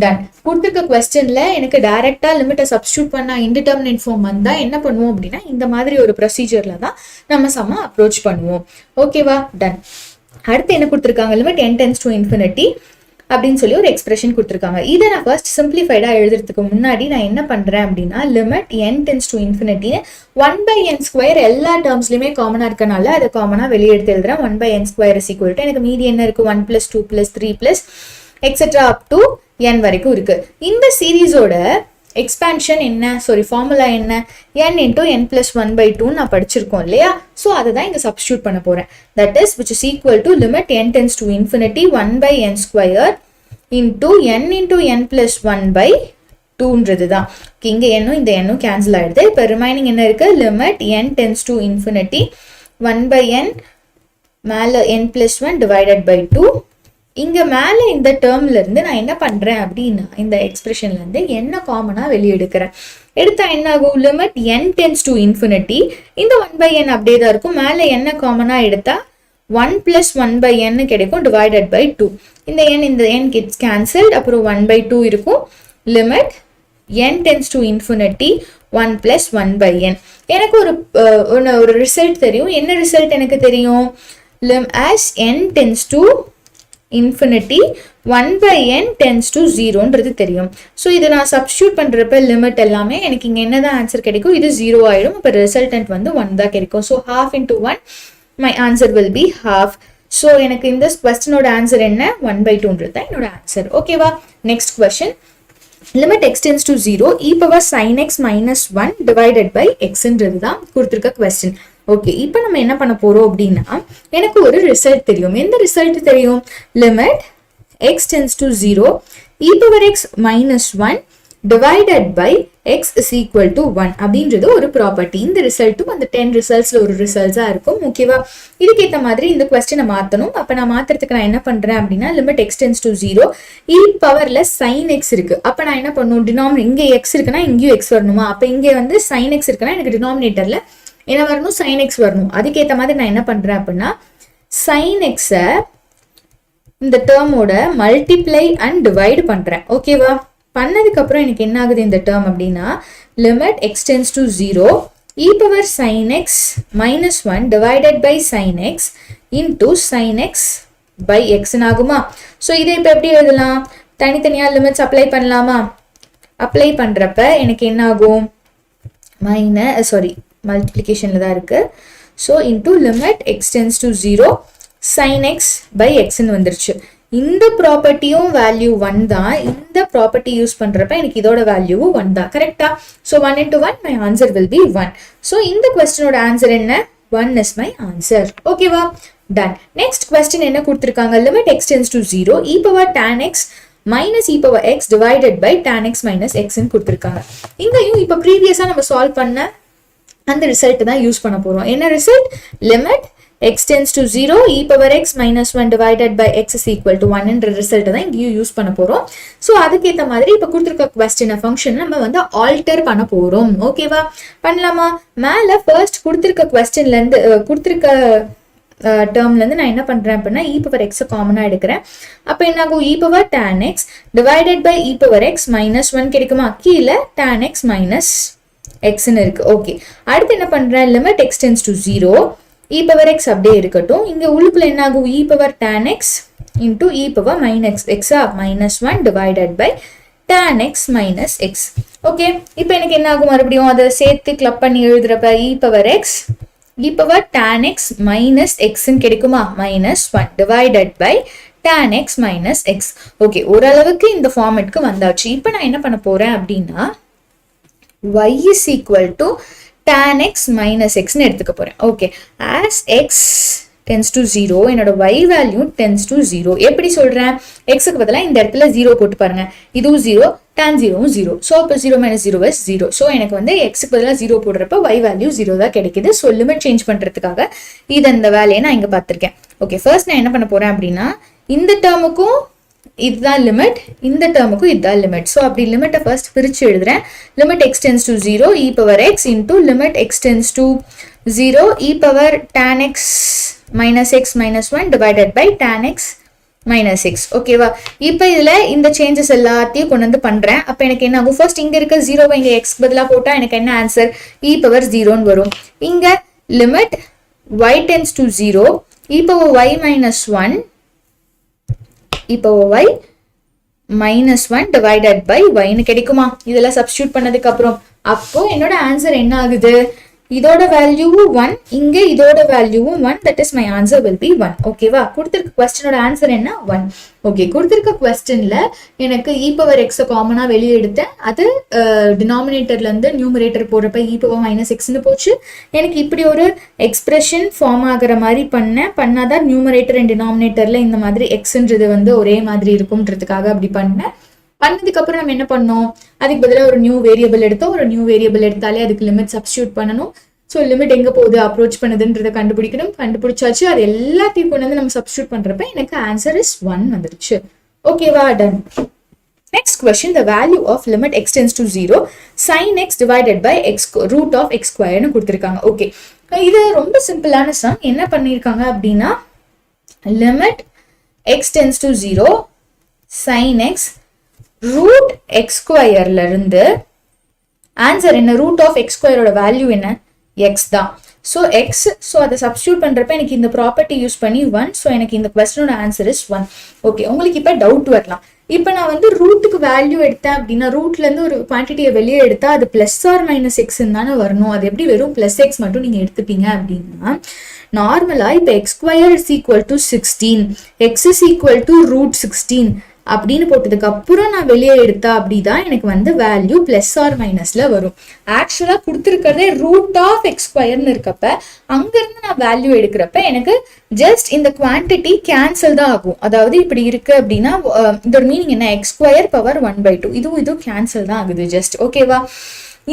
டன். கொடுத்துருக்க கொஸ்டின்ல எனக்கு டைரக்டா லிமிட்டை சப்ஸ்டியூட் பண்ணா இன்டிடெர்மினன்ட் ஃபார்ம் வந்தா என்ன பண்ணுவோம் அப்படின்னா இந்த மாதிரி ஒரு ப்ரொசீஜர்ல தான் நம்ம சம அப்ரோச் பண்ணுவோம். ஓகேவா, டன். அடுத்து என்ன கொடுத்துருக்காங்க, limit n tends to infinity அப்படின்னு சொல்லி ஒரு எக்ஸ்பிரஷன் கொடுத்துருக்காங்க. இதை நான் ஃபர்ஸ்ட் சிம்பிளிஃபைடா எழுதுறதுக்கு முன்னாடி நான் என்ன பண்றேன் அப்படின்னா limit n tends to infinity 1 by n square எல்லா டேர்ம்ஸ்லயுமே காமனா இருக்கனால அதை காமனா வெளியே எடுத்து எழுதுறேன். 1 by n square is equal to எனக்கு மீதி என்ன இருக்கு, 1 plus 2 plus 3 plus etcetera up to n வரைக்கும் இருக்கு. இந்த சீரீஸோட எக்ஸ்பான்ஷன் என்ன, சாரி ஃபார்முலா என்ன, n into n plus 1 by 2 நான் படிச்சிருக்கோம் இல்லையா. ஸோ அதை தான் இங்க சப்ஸ்டியூட் பண்ண போறேன். That is which is equal to limit n tends to infinity 1 by n square into n plus 1 by 2ன்றது தான். இங்க n இந்த n கேன்சல் ஆயிடுது. இப்போ ரிமைனிங் என்ன இருக்கு, limit n tends to infinity 1 by n மேல n plus 1 divided by 2 இங்க மேல இந்த டேர்ம்ல இருந்து நான் என்ன பண்றேன் அப்படின்னா இந்த எக்ஸ்பிரஷன்ல இருந்து என்ன காமனா வெளியெடுக்கிறேன். எடுத்தா என்ன ஆகும்? Limit n tense to infinity. இந்த 1/n அப்படியே தான் இருக்கும். மேல என்ன காமனா எடுத்தா 1 + 1/n கிடைக்கும் டிவைடட் பை 2. இந்த n gets cancelled. அப்புறம் 1/2 இருக்கும். Limit n tense to infinity 1 + 1/n. எனக்கு ஒரு ரிசல்ட் தெரியும். என்ன ரிசல்ட் எனக்கு தெரியும்? as n tends to infinity 1/n tends to 0ன்றது தெரியும். ஸோ இதை நான் சப்ஸ்டியூட் பண்றப்ப லிமிட் எல்லாமே எனக்கு இங்க என்னதான் ஆன்சர் கிடைக்கும்? இது 0 ஆயிடும். அப்போ ரிசல்டன்ட் வந்து 1 தான் கிடைக்கும். So half into 1 my answer will be half. So எனக்கு இந்த கொஸ்டினோட ஆன்சர் என்ன? 1/2ன்றது தான் என்னோட ஆன்சர். ஓகேவா? Next question. Limit x tends to 0 e power sin x minus 1 divided by xன்றது தான் கொடுத்திருக்க கொஸ்டின். ஓகே, இப்போ நம்ம என்ன பண்ண போறோம் அப்படின்னா எனக்கு ஒரு ரிசல்ட் தெரியும். எந்த ரிசல்ட் தெரியும்? Limit x tends to 0 e power x minus 1 divided by x is equal to 1 அப்படின்றது ஒரு ப்ராப்பர்ட்டி. இந்த ரிசல்ட்டும் அந்த 10 ரிசல்ட்ஸ்ல ஒரு ரிசல்ட்ஸா இருக்கும். ஓகேவா? இதுக்கேற்ற மாதிரி இந்த கொஸ்டினை மாற்றணும். அப்போ நான் மாத்துறதுக்கு நான் என்ன பண்றேன் அப்படின்னா limit x tends to 0 e பவர்ல sin x இருக்கு. அப்போ நான் என்ன பண்ணும்? இங்க x இருக்குன்னா இங்கேயும் x வரணுமா? அப்போ இங்கே வந்து sin x இருக்குன்னா எனக்கு டினாமினேட்டர்ல என்ன வரணும்? sin x வரணும். அதுக்கேற்ற மாதிரி நான் என்ன பண்றேன் அப்படின்னா sin x இந்த டேர்மோட மல்டிப்ளை அண்ட் டிவைட் பண்றேன். ஓகேவா? பண்ணதுக்கு அப்புறம் எனக்கு என்ன ஆகுது இந்த டேர்ம் அப்படின்னா limit x tends to 0 e power sin x minus 1 divided by sin x into sin x by x ஆகுமா? ஸோ இதை இப்போ எப்படி எழுதலாம்? தனித்தனியா லிமிட்ஸ் அப்ளை பண்ணலாமா? அப்ளை பண்றப்ப எனக்கு என்ன ஆகும்? மல்டிப்ளிகேஷன்ல தான் இருக்கு. So into limit x tends to 0 sin x by x வந்துருச்சு. இந்த ப்ராப்பர்ட்டியும் வேல்யூ 1 தான். இந்த ப்ராப்பர்ட்டி யூஸ் பண்றப்ப எனக்கு இதோட வேல்யூ 1 தான். கரெக்டா? So 1 into 1 my answer will be 1. So இந்த கொஸ்டினோட ஆன்சர் என்ன? 1 is my answer. ஓகேவா? டன். நெக்ஸ்ட் கொஸ்டின் என்ன கொடுத்திருக்காங்க? Limit x tends to 0 e power tan x minus e power x divided by tan x minus x ன்னு கொடுத்திருக்காங்க. இங்கேயும் இப்போ ப்ரீவியஸா நம்ம சால்வ் பண்ண அந்த ரிசல்ட் தான் யூஸ் பண்ண போறோம். என்ன result? Limit x tends to 0 e power x minus 1 divided by x is equal to 1 என்ற ரிசல்ட் தான் இங்கேயும் யூஸ் பண்ண போறோம். ஸோ அதுக்கேற்ற மாதிரி இப்போ கொடுத்துருக்க கொஸ்டின் ஃபங்க்ஷன் நம்ம வந்து ஆல்டர் பண்ண போறோம். ஓகேவா? பண்ணலாமா? மேல ஃபர்ஸ்ட் கொடுத்துருக்க கொஸ்டின்ல இருந்து கொடுத்துருக்க டேர்ம்ல இருந்து நான் என்ன பண்றேன் அப்படின்னா e power x காமனா எடுக்கிறேன். அப்ப என்ன ஆகும்? e power tan x divided by e power x minus 1 கிடைக்குமா? கீழே tan x minus x ன்னு இருக்கு. ஓகே, அடுத்து என்ன பண்றேன்? Limit x tends to 0 e power x அப்படியே இருக்கட்டும். இங்க உள்ளுக்குள்ள என்ன ஆகும்? e power tan x into e power minus x minus 1 divided by tan x minus x. Okay, இப்போ எனக்கு என்ன ஆகும்? மறுபடியும் அதை சேர்த்து கிளப் பண்ணி எழுதுறப்ப e power tan x minus x ன்னு கிடைக்குமா? minus 1 divided by tan x minus x. Okay, ஓரளவுக்கு இந்த ஃபார்மேட்க்கு வந்தாச்சு. இப்போ நான் என்ன பண்ண போறேன் அப்படின்னா y is equal to tan x minus x ன்னு எடுத்துக்க போறேன். Okay, as x tends to 0 என்னோட y வேல்யூ tends to 0. எப்படி சொல்றேன்? x க்கு பதிலா இந்த இடத்துல 0 போட்டு பாருங்க. இதுவும் 0, tan 0வும் 0. ஸோ இப்போ 0 minus 0 is 0. ஸோ எனக்கு வந்து x க்கு பதிலா 0 போடுறப்ப y வேல்யூ 0 தான் கிடைக்குது. ஸோ லிமிட் சேஞ்ச் பண்றதுக்காக இந்த வேலையை நான் இங்க பார்த்திருக்கேன். ஓகே, ஃபர்ஸ்ட் நான் என்ன பண்ண போறேன் அப்படின்னா இந்த டேர்முக்கும் இதுதான் லிமிட், இந்த டேர்முக்கும் இதுதான் லிமிட். ஸோ அப்படி லிமிட்டை ஃபர்ஸ்ட் பிரிச்சு எழுதுறேன். Limit x tends to 0 e power x into limit x tends to 0 e power tan x minus x minus 1 divided by tan x minus x. ஓகேவா? இப்போ இதுல இந்த சேஞ்சஸ் எல்லாத்தையும் கொண்டு வந்து பண்றேன். அப்ப எனக்கு என்ன ஆகும்? ஃபர்ஸ்ட் இங்க இருக்க 0 இங்க x பதிலா போட்டா எனக்கு என்ன ஆன்சர்? e power 0ன்னு வரும். இங்க limit y tends to 0 e power y minus 1 e power y minus 1 divided by y ன்னு கிடைக்குமா? இதெல்லாம் சப்ஸ்டியூட் பண்ணதுக்கு அப்புறம் அப்போ என்னோட ஆன்சர் என்ன ஆகுது? இதோட வேல்யூவும் 1, இங்க இதோட வேல்யூவும் 1. That is my answer will B 1. ஓகேவா? கொடுத்திருக்க கொஸ்டினோட ஆன்சர் என்ன? 1. ஓகே, கொடுத்திருக்க கொஸ்டின்ல எனக்கு e power x காமனா வெளியே எடுத்தேன். அது டினாமினேட்டர்ல இருந்து நியூமரேட்டர் போறப்ப e power minus x ன்னு போச்சு. எனக்கு இப்படி ஒரு எக்ஸ்பிரஷன் ஃபார்ம் ஆகுற மாதிரி பண்ணாதான் நியூமரேட்டர் அண்ட் டினாமினேட்டர்ல இந்த மாதிரி xன்றது வந்து ஒரே மாதிரி இருக்கும்ன்றதுக்காக அப்படி பண்ணேன். பண்ணதுக்கு அப்புறம் நம்ம என்ன பண்ணோம்? அதுக்கு பதிலாக ஒரு நியூ வேரியபிள் எடுத்தோம். ஒரு நியூ வேரியபிள் எடுத்தாலே அதுக்கு லிமிட் சப்ஸ்டியூட் பண்ணணும். ஸோ லிமிட் எங்கே போகுது அப்ரோச் பண்ணுதுன்றதை கண்டுபிடிக்கணும். கண்டுபிடிச்சாச்சு. அது எல்லாத்தையும் கொண்டு வந்து நம்ம சப்ஸ்டியூட் பண்ணுறப்ப எனக்கு ஆன்சர் இஸ் 1 வந்துருச்சு. ஓகேவா? Ton. Next question, the value of limit x tends to 0 sin x divided by x root of x square னு கொடுத்திருக்காங்க. ஓகே, இது ரொம்ப சிம்பிளான சம். என்ன பண்ணிருக்காங்க அப்படின்னா limit x tends to 0 sin x root x squareல இருந்து ஆன்சர் என்ன? root of x square ஓட வேல்யூ என்ன? x தான். ஸோ எக்ஸ், ஸோ அதை சப்ஸ்டியூட் பண்ணுறப்ப எனக்கு இந்த ப்ராப்பர்ட்டி யூஸ் பண்ணி 1. ஸோ எனக்கு இந்த கொஸ்டினோட ஆன்சர் இஸ் 1. ஓகே, உங்களுக்கு இப்போ டவுட் வரலாம். இப்போ நான் வந்து ரூட்டுக்கு வேல்யூ எடுத்தேன் அப்படின்னா ரூட்லேருந்து ஒரு குவான்டிட்டியை வெளியே எடுத்தால் அது ப்ளஸ் ஆர் மைனஸ் எக்ஸ்ன்னு தானே வரணும். அது எப்படி வெறும் ப்ளஸ் எக்ஸ் மட்டும் நீங்கள் எடுத்துப்பீங்க அப்படின்னா நார்மலாக இப்போ x square is equal to 16, x is equal to root 16 அப்படின்னு போட்டதுக்கு அப்புறம் நான் வெளியே எடுத்தா அப்படிதான் எனக்கு வந்து வேல்யூ பிளஸ் ஆர் மைனஸ்ல வரும். ஆக்சுவலா கொடுத்துருக்கிறதே ரூட் ஆஃப் எக்ஸ் ஸ்கொயர்னு இருக்கப்ப அங்கிருந்து நான் வேல்யூ எடுக்கிறப்ப எனக்கு ஜஸ்ட் இந்த குவான்டிட்டி கேன்சல் தான் ஆகும். அதாவது இப்படி இருக்கு அப்படின்னா இதோட மீனிங் என்ன? எக்ஸ் ஸ்கொயர் பவர் 1/2 இதுவும் கேன்சல் தான் ஆகுது ஜஸ்ட். ஓகேவா?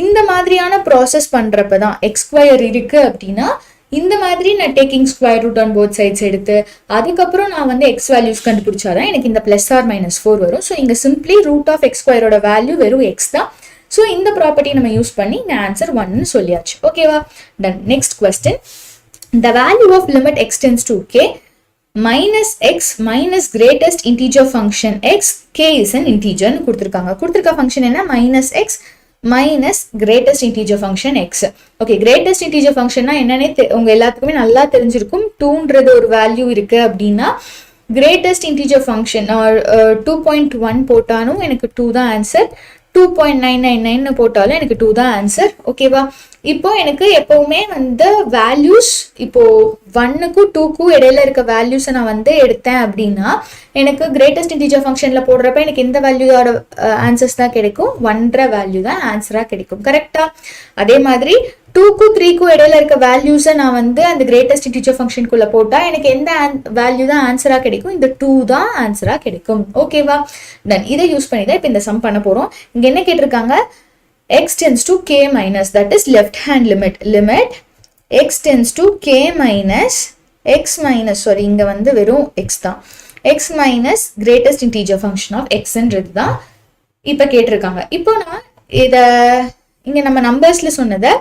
இந்த மாதிரியான ப்ராசஸ் பண்றப்பதான் எக்ஸ் ஸ்கொயர் இருக்கு அப்படின்னா இந்த மாதிரி நான் taking square root on both sides எடுத்து அதுக்கப்புறம் நான் வந்து எக்ஸ் வேல்யூஸ் கண்டுபிடிச்சாதான் எனக்கு இந்த பிளஸ் ஆர் மைனஸ் 4 வரும். ஸோ இங்க சிம்பிளி ரூட் ஆஃப் எக்ஸ் ஸ்கொயரோட வேல்யூ வெறும் எக்ஸ் தான். ஸோ இந்த ப்ராப்பர்ட்டி நம்ம யூஸ் பண்ணி இந்த ஆன்சர் 1 சொல்லியாச்சு. ஓகேவா? Done. Next question, the value of limit x tends to k minus x minus greatest integer function x, k is an integer னு கொடுத்திருக்க ஃபங்க்ஷன் என்ன? minus x minus greatest integer function x. Okay, greatest integer function என்னன்னே உங்க எல்லாத்துக்குமே நல்லா தெரிஞ்சிருக்கும். 2ன்றது ஒரு value இருக்கு அப்படின்னா greatest integer function 2.1 போட்டாலும் எனக்கு 2 தான் ஆன்சர், 2.999 போட்டாலும் எனக்கு 2 தான் ஆன்சர். ஓகேவா? இப்போ எனக்கு எப்பவுமே வந்து வேல்யூஸ் இப்போ 1க்கும் 2க்கும் இடையில இருக்க வேல்யூஸை நான் வந்து எடுத்தேன் அப்படின்னா எனக்கு கிரேட்டஸ்ட் இன்டிஜர் ஃபங்க்ஷன்ல போடுறப்ப எனக்கு எந்த வேல்யூயோட ஆன்சர்ஸ் தான் கிடைக்கும்? 1 வேல்யூ தான் ஆன்சரா கிடைக்கும். கரெக்டா? அதே மாதிரி 2க்கும் 3க்கும் இடையில இருக்க வேல்யூஸை நான் வந்து அந்த கிரேட்டஸ்ட் இன்டிஜர் ஃபங்க்ஷனுக்குள்ள போட்டா எனக்கு எந்த வேல்யூ தான் ஆன்சரா கிடைக்கும்? இந்த 2 தான் ஆன்சரா கிடைக்கும். ஓகேவா? டன். இதை யூஸ் பண்ணி தான் இப்போ இந்த சம் பண்ண போறோம். இங்க என்ன கேட்டிருக்காங்க? x tends to k minus, that is left hand limit. Limit x tends to k minus x minus, sorry இங்க வந்து வெறும் x தான், x minus greatest integer function of x ன்றது தான் இப்ப கேட்டிருக்காங்க. இப்போ நான் இத இங்க நம்ம நம்பர்ஸ்ல சொன்னதை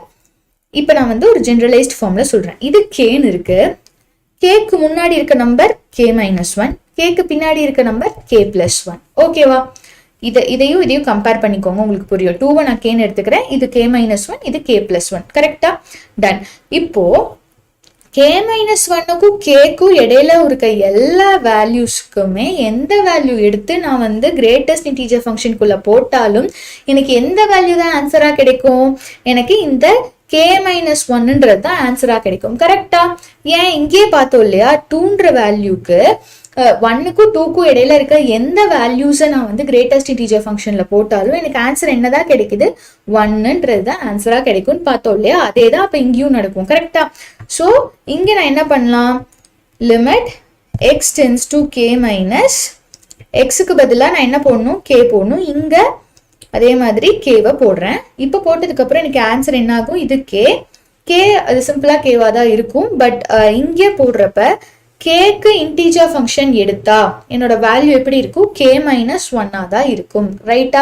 இப்ப நான் வந்து ஒரு ஜெனரலைஸ்ட் ஃபார்ம்ல சொல்றேன். இது kன்னு இருக்கு, kக்கு முன்னாடி இருக்க நம்பர் k minus 1, kக்கு பின்னாடி இருக்க நம்பர் k plus 1. ஓகேவா? இதையும் கம்பேர் பண்ணிக்கோங்க, உங்களுக்கு புரியும். 2 நான் கேன்னு எடுத்துக்கிறேன், இது k minus 1, இது k plus 1. கரெக்டா? டன். இப்போ k minus 1க்கும் kக்கும் இடையில இருக்க எல்லா வேல்யூஸ்க்குமே எந்த வேல்யூ எடுத்து நான் வந்து கிரேட்டஸ்ட் இன்டிஜர் ஃபங்க்ஷனுக்குள்ள போட்டாலும் எனக்கு எந்த வேல்யூ தான் ஆன்சரா கிடைக்கும்? எனக்கு இந்த k minus 1ன்றது தான் ஆன்சரா கிடைக்கும். கரெக்டா? ஏன் இங்கே பார்த்தோம் இல்லையா? 2ன்ற வேல்யூக்கு 1க்கும் 2க்கும் இடையில இருக்க எந்த வேல்யூஸை நான் வந்து கிரேட்டஸ்ட் இன்டிஜர் ஃபங்க்ஷன்ல போட்டாலும் எனக்கு ஆன்சர் என்னதான் கிடைக்குது? 1ன்றது தான் ஆன்சரா கிடைக்கும்னு பார்த்தோம் இல்லையா? அதே தான் அப்ப இங்கேயும் நடக்கும். கரெக்டா? ஸோ இங்க நான் என்ன பண்ணலாம்? Limit x tends to k minus xக்கு பதிலா நான் என்ன போடணும்? k போடணும். இங்க அதே மாதிரி k-வை போடுறேன். இப்போ போட்டதுக்கு அப்புறம் எனக்கு ஆன்சர் என்ன ஆகும்? இது k அது சிம்பிளா k-வா தான் இருக்கும். பட் இங்கே போடுறப்ப kக்கு இன்டிஜர் ஃபங்க்ஷன் எடுத்தா என்னோட வேல்யூ எப்படி இருக்கும்? k minus 1 தான் இருக்கும். ரைட்டா?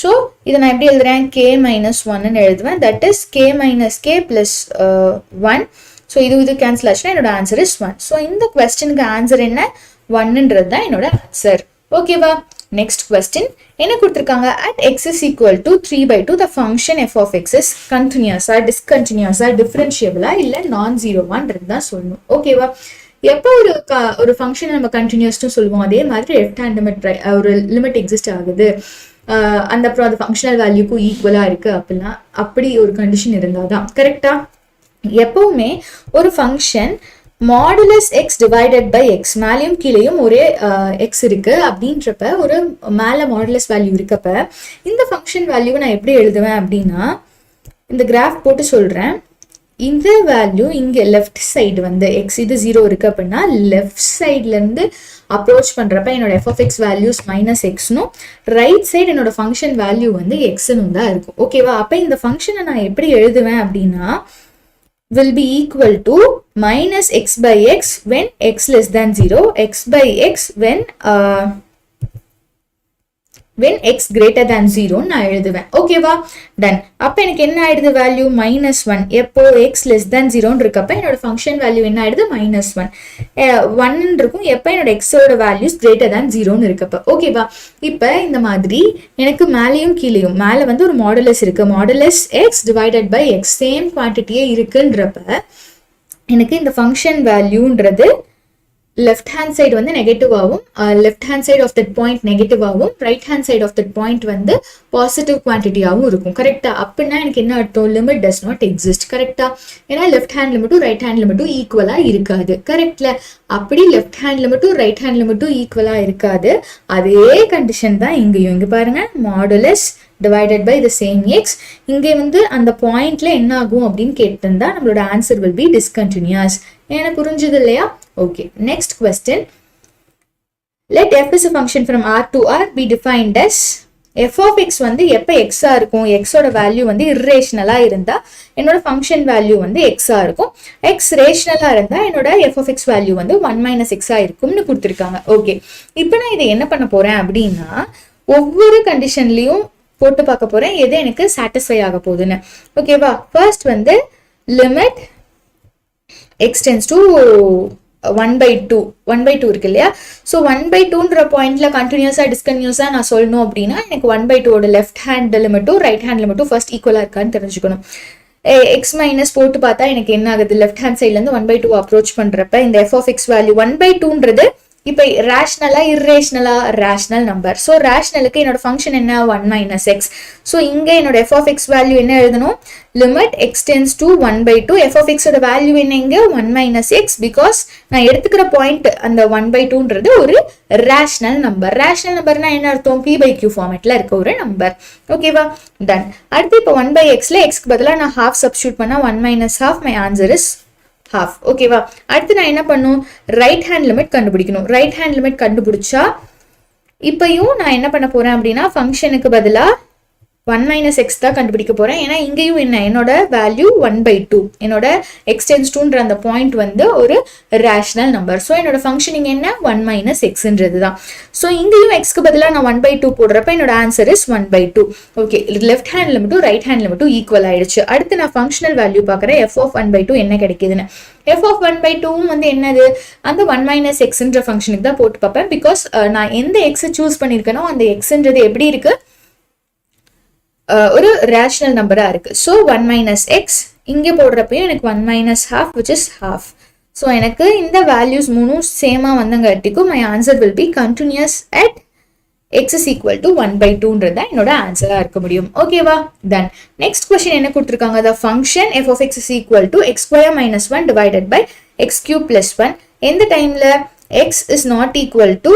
ஸோ இதை நான் எப்படி எழுதுறேன்? k minus 1ன்னு எழுதுவேன். That is k minus k plus 1. So இது கேன்சல் ஆச்சுன்னா என்னோட ஆன்சர் இஸ் 1. ஸோ இந்த கொஸ்டினுக்கு ஆன்சர் என்ன? 1ன்றது தான் என்னோட ஆன்சர். ஓகேவா? நெக்ஸ்ட் கொஸ்டின் என்ன கொடுத்துருக்காங்க? at x is equal to 3/2 the function f of x is continuous-ஆ, discontinuous-ஆ, differentiable-ஆ இல்ல non-zero-வான்றது தான் சொல்லணும். ஓகேவா? எப்போ ஒரு ஃபங்க்ஷன் நம்ம கண்டினியூஸ்னு சொல்லுவோம், அதே மாதிரி லெஃப்ட் ஹேண்ட் லிமிட் ஒரு லிமிட் எக்ஸிஸ்ட் ஆகுது, அந்த அப்புறம் அது ஃபங்க்ஷனல் வேல்யூக்கும் ஈக்குவலா இருக்கு அப்படின்னா அப்படி ஒரு கண்டிஷன் இருந்தாதான். கரெக்டா? எப்பவுமே ஒரு function modulus x divided by x, மேலேயும் கீழேயும் ஒரே எக்ஸ் இருக்கு அப்படின்றப்ப ஒரு மேல மாடுலஸ் வேல்யூ இருக்கப்ப இந்த ஃபங்க்ஷன் வேல்யூவை நான் எப்படி எழுதுவேன் அப்படின்னா இந்த கிராஃப் போட்டு சொல்றேன். இந்த வேல்யூ இங்க லெஃப்ட் சைடு வந்து எக்ஸ் இது 0 இருக்கு அப்படின்னா லெஃப்ட் சைட்ல இருந்து அப்ரோச் பண்றப்ப என்னோட f of x values minus எக்ஸ்னும் ரைட் சைடு என்னோட ஃபங்க்ஷன் வேல்யூ வந்து எக்ஸ்னும் தான் இருக்கும். ஓகேவா? அப்ப இந்த ஃபங்க்ஷனை நான் எப்படி எழுதுவேன் அப்படின்னா will be equal to minus x by x when x less than 0, x by x when x greater than 0 நான் எழுதுவேன். ஓகேவா? டன். அப்ப எனக்கு என்ன ஆயிடுது வேல்யூ? -1. எப்போ x less than 0 இருக்கப்ப என்னோட ஃபங்க்ஷன் வேல்யூ என்ன ஆயிடுது? -1. 1 இருக்கும் எப்ப என்னோட x ஓட வேல்யூஸ் greater than 0 இருக்கப்ப. ஓகேவா? இப்ப இந்த மாதிரி எனக்கு மேலேயும் கீழேயும் மேல வந்து ஒரு மாடுலஸ் இருக்கு. Modulus x divided by x same குவான்டிட்டியே இருக்குன்றப்ப எனக்கு இந்த ஃபங்க்ஷன் வேல்யூன்றது left hand side வந்து நெகட்டிவ் ஆகும், left hand side of that point negative ஆகும், right hand side of that point வந்து பாசிட்டிவ் குவான்டிட்டி ஆகும் இருக்கும். கரெக்டா? அப்படின்னா எனக்கு என்ன அர்த்தம்? Limit does not exist. கரெக்டா? ஏன்னா லெஃப்ட் ஹேண்ட் லிமிட்டும் ரைட் ஹேண்ட் லிமிட்டும் ஈக்குவலா இருக்காது. கரெக்ட்ல? அப்படி லெஃப்ட் ஹேண்ட் லிமிட்டும் ரைட் ஹேண்ட் லிமிட்டும் ஈக்குவலா இருக்காது. அதே கண்டிஷன் தான் இங்கேயும். இங்க பாருங்க, modulus divided by the same x. இங்கே வந்து அந்த பாயிண்ட்ல என்ன ஆகும் அப்படின்னு கேட்டிருந்தா நம்மளோட ஆன்சர் will be discontinuous. எனக்கு புரிஞ்சது இல்லையா? Okay, next question. Let f is a function from R to R be defined as f of x வந்து எப்ப x ஆ இருக்கும்? x ஓட வேல்யூ வந்து irrational இருந்தா என்னோட ஃபங்க்ஷன் வேல்யூ வந்து x ஆ இருக்கும். x ரேஷனலா இருந்தா என்னோட f of x வேல்யூ வந்து 1 - x ஆ இருக்கும்னு கொடுத்துருக்காங்க. ஓகே, இப்போ நான் இதை என்ன பண்ண போறேன் அப்படின்னா ஒவ்வொரு கண்டிஷன்லயும் போட்டு பார்க்க போறேன் எது எனக்கு சாட்டிஸ்ஃபை ஆக போகுதுன்னு. ஓகேவா? ஃபர்ஸ்ட் வந்து லிமிட் x tends to 1/2 இருக்கு இல்லையா? ஸோ 1/2ன்ற பாயிண்ட்ல கண்டினியூஸா டிஸ்கன்டினியூஸா நான் சொல்லணும் அப்படின்னா எனக்கு 1/2 லெஃப்ட் ஹேண்ட் லிமிட்டும் ரைட் ஹேண்ட் லிமிட்டும் ஃபர்ஸ்ட் ஈக்குவலா இருக்கான்னு தெரிஞ்சுக்கணும். எக்ஸ் மைனஸ் போட்டு பார்த்தா எனக்கு என்ன ஆகுது? லெஃப்ட் ஹேண்ட் சைட்ல இருந்து 1/2 அப்ரோச் பண்றப்ப இந்த f of x வேல்யூ 1/2ன்றது இப்ப ரேஷனலா இர்ரேஷனலா? Rational number. ஸோ ரேஷனலுக்கு என்னோட ஃபங்க்ஷன் என்ன? 1 - x. ஸோ இங்க என்னோட f of x வேல்யூ என்ன எழுதணும்? Limit x tends to 1/2. f of x ஓட வேல்யூ என்ன இங்க? 1 - x. பிகாஸ் நான் எடுத்துக்கிற பாயிண்ட் அந்த 1/2ன்றது ஒரு ரேஷனல் நம்பர். ரேஷனல் நம்பர்னா என்ன அர்த்தம்? p/q ஃபார்மேட்ல இருக்க ஒரு நம்பர். ஓகேவா? டன். அடுத்து இப்போ 1/xல xக்கு பதிலா நான் ஹாஃப் சப்ஸ்டியூட் பண்ணா 1 - half. My answer is half. ஓகேவா? அடுத்து நான் என்ன பண்ணும்? ரைட் ஹேண்ட் லிமிட் கண்டுபிடிக்கணும். ரைட் ஹேண்ட் லிமிட் கண்டுபிடிச்சா இப்பயும் நான் என்ன பண்ண போறேன் அப்படின்னா ஃபங்க்ஷனுக்கு பதிலா 1 - x தான் கண்டுபிடிக்க போறேன். ஏன்னா இங்கேயும் என்ன? என்னோட வேல்யூ 1/2. என்னோட x tends toன்ற அந்த பாயிண்ட் வந்து ஒரு ரேஷனல் நம்பர். ஸோ என்னோட ஃபங்க்ஷன் இங்க என்ன? 1 - xன்றது தான். ஸோ இங்கேயும் xக்கு பதிலாக நான் 1/2 போடுறப்ப என்னோட answer is 1/2. Okay, left hand லிமிட்டும் ரைட் ஹேண்ட் லிமிட்டும் ஈக்குவல் ஆயிடுச்சு. அடுத்து நான் ஃபங்க்ஷனல் வேல்யூ பார்க்குறேன். f of 1/2 என்ன கிடைக்குதுன்னு. f of 1/2 வந்து என்னது? அந்த 1 - xன்ற ஃபங்க்ஷனுக்கு தான் போட்டு பார்ப்பேன். பிகாஸ் நான் எந்த x சூஸ் பண்ணியிருக்கேனோ அந்த xன்றது எப்படி இருக்கு? ஒரு ரேஷனல் நம்பரா இருக்கு. ஸோ 1 - x இங்கே போடுறப்பயும் எனக்கு 1 - half which is half. So எனக்கு இந்த வேல்யூஸ் மூணும் சேமா வந்தங்காட்டிக்கும் my answer will be continuous at x is equal to 1/2ன்றது தான் என்னோட ஆன்சரா இருக்க முடியும். ஓகேவா? தென் நெக்ஸ்ட் கொஸ்டின் என்ன கொடுத்துருக்காங்க? the function f of x is equal to x² - 1 divided by x³ + 1. எந்த டைம்ல x is not equal to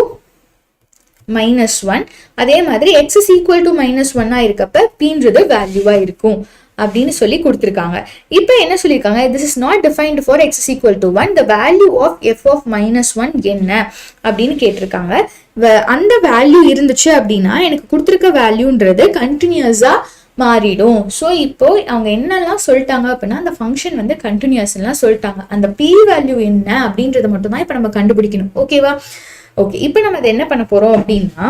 -1. அதே மாதிரி x is equal to -1 இருக்கப்ப pன்றது வேல்யூவா இருக்கும் அப்படின்னு சொல்லி கொடுத்துருக்காங்க. இப்போ என்ன சொல்லியிருக்காங்க? this is not defined for x is equal to 1. the value of f of -1 என்ன அப்படின்னு கேட்டிருக்காங்க. அந்த வேல்யூ இருந்துச்சு அப்படின்னா எனக்கு கொடுத்துருக்க வேல்யூன்றது கண்டினியூஸா மாறிடும். ஸோ இப்போ அவங்க என்னெல்லாம் சொல்லிட்டாங்க அப்படின்னா அந்த ஃபங்க்ஷன் வந்து கண்டினியூஸ்லாம் சொல்லிட்டாங்க. அந்த p வேல்யூ என்ன அப்படின்றத மட்டும் தான் இப்போ நம்ம கண்டுபிடிக்கணும். ஓகேவா? ஓகே, இப்போ நம்ம அதை என்ன பண்ண போறோம் அப்படின்னா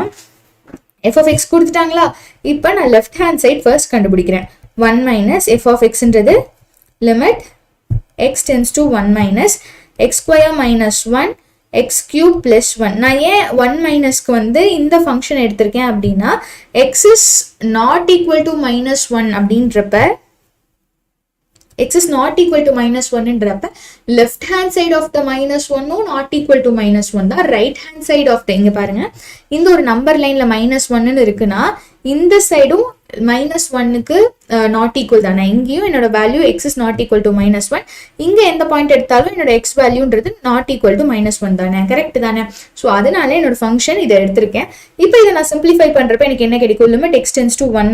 f of x கொடுத்துட்டாங்களா? இப்போ நான் லெஃப்ட் ஹேண்ட் சைட் ஃபர்ஸ்ட் கண்டுபிடிக்கிறேன். 1 - f of xன்றது limit x tends to 1 - x² - 1 x³ + 1. நான் ஏன் 1 - வந்து இந்த ஃபங்க்ஷன் எடுத்திருக்கேன் அப்படின்னா x is not equal to -1 அப்படின்றப்ப x is not equal to -1ன்றப்ப left hand side of the -1 not equal to -1 தான் right hand side of the இங்க பாருங்க இந்த ஒரு நம்பர் லைன்ல -1ன்னு இருக்குன்னா இந்த சைடும் -1க்கு நாட் ஈக்குவல் தானே. இங்கேயும் என்னோட value x is not equal to -1. இங்க எந்த பாயிண்ட் எடுத்தாலும் என்னோட x வேல்யூன்றது நாட் ஈக்குவல் டு -1 தானே. கரெக்ட் தானே? ஸோ அதனால என்னோட ஃபங்க்ஷன் இதை எடுத்திருக்கேன். இப்போ இதை நான் சிம்பிளிஃபை பண்றப்ப எனக்கு என்ன கிடைக்கும்? Limit x tends to -1